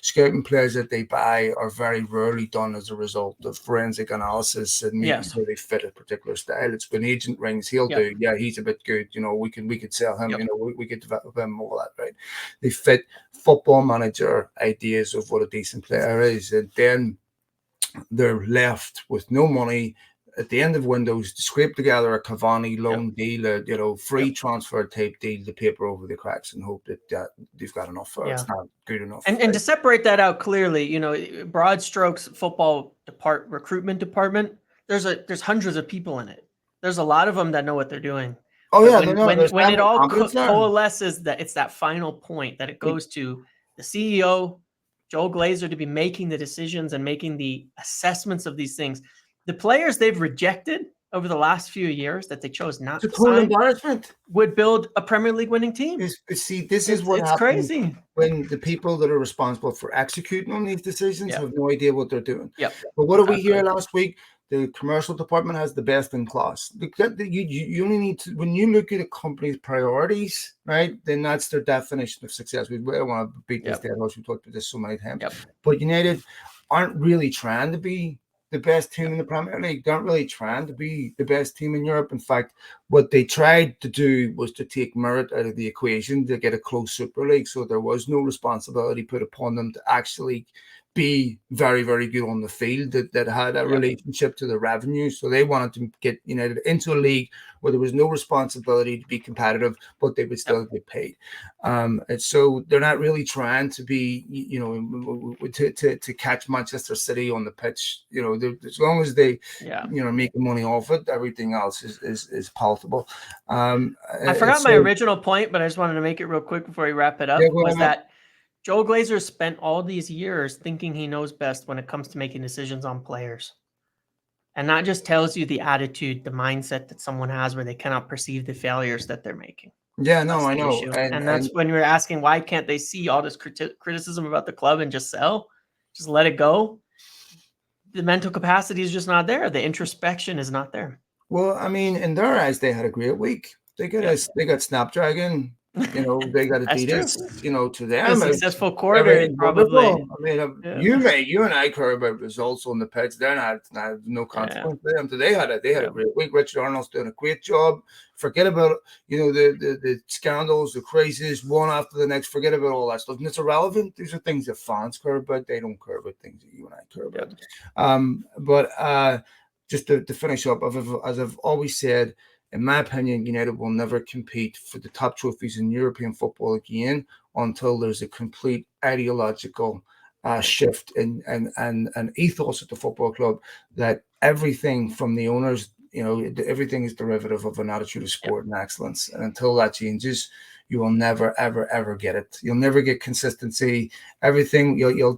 [SPEAKER 1] scouting players that they buy are very rarely done as a result of forensic analysis and making sure they fit a particular style. It's when agent rings, he'll do. Yeah, he's a bit good. We could sell him. We could develop him, all that. Right? They fit football manager ideas of what a decent player is, and then they're left with no money at the end of windows to scrape together a Cavani loan deal, free transfer type deal to paper over the cracks and hope that they've got enough for it. It's not good enough.
[SPEAKER 2] And to separate that out clearly, broad strokes football recruitment department, there's hundreds of people in it. There's a lot of them that know what they're doing. When it all coalesces, that it's that final point that it goes to the CEO, Joel Glazer, to be making the decisions and making the assessments of these things. The players they've rejected over the last few years that they chose not to sign
[SPEAKER 1] embarrassment
[SPEAKER 2] would build a Premier League winning team.
[SPEAKER 1] This is what happens
[SPEAKER 2] crazy
[SPEAKER 1] when the people that are responsible for executing on these decisions have no idea what they're doing.
[SPEAKER 2] But
[SPEAKER 1] what did we hear last week? The commercial department has the best in class. You only need to, when you look at a company's priorities, right, then that's their definition of success. We don't want to beat this dead horse. We've talked about this so many times. But United aren't really trying to be the best team in the Premier League. They aren't really trying to be the best team in Europe. In fact, what they tried to do was to take merit out of the equation to get a close Super League. So there was no responsibility put upon them to actually be very, very good on the field that had a relationship to the revenue. So they wanted to get United into a league where there was no responsibility to be competitive, but they would still get paid. And so they're not really trying to be, to catch Manchester City on the pitch. As long as they, making money off it, everything else is palatable.
[SPEAKER 2] I forgot my original point, but I just wanted to make it real quick before we wrap it up. That Joel Glazer spent all these years thinking he knows best when it comes to making decisions on players. And that just tells you the attitude, the mindset that someone has where they cannot perceive the failures that they're making.
[SPEAKER 1] Yeah, no, I know.
[SPEAKER 2] And that's when you're asking, why can't they see all this criticism about the club and just sell? Just let it go? The mental capacity is just not there. The introspection is not there.
[SPEAKER 1] Well, I mean, in their eyes, they had a great week. They got Snapdragon. They got Adidas, to them.
[SPEAKER 2] A successful quarter, probably.
[SPEAKER 1] I mean, you and I care about results on the pitch. They're not no consequence to them. So they had a great week. Richard Arnold's doing a great job. Forget about, the scandals, the crises, one after the next. Forget about all that stuff. And it's irrelevant. These are things that fans care about. They don't care about things that you and I care about. But just to finish up, as I've always said, in my opinion, United will never compete for the top trophies in European football again until there's a complete ideological shift and ethos at the football club, that everything from the owners, everything is derivative of an attitude of sport and excellence. And until that changes, you will never, ever, ever get it. You'll never get consistency. Everything you'll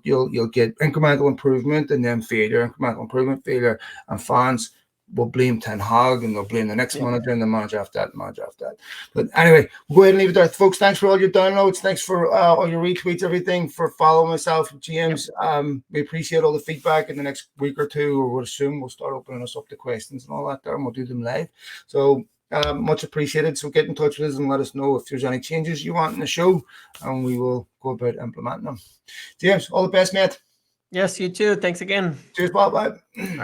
[SPEAKER 1] get incremental improvement and then failure, and fans will blame Ten Hag and they'll blame the next manager and the manager after that, But anyway, we'll go ahead and leave it there. Folks, thanks for all your downloads. Thanks for all your retweets, everything, for following myself and James. We appreciate all the feedback. In the next week or two, or we'll assume we'll start opening us up to questions and all that there, and we'll do them live. So much appreciated. So get in touch with us and let us know if there's any changes you want in the show, and we will go about implementing them. James, all the best, mate.
[SPEAKER 2] Yes, you too. Thanks again.
[SPEAKER 1] Cheers, Bob. Bye.
[SPEAKER 2] All right.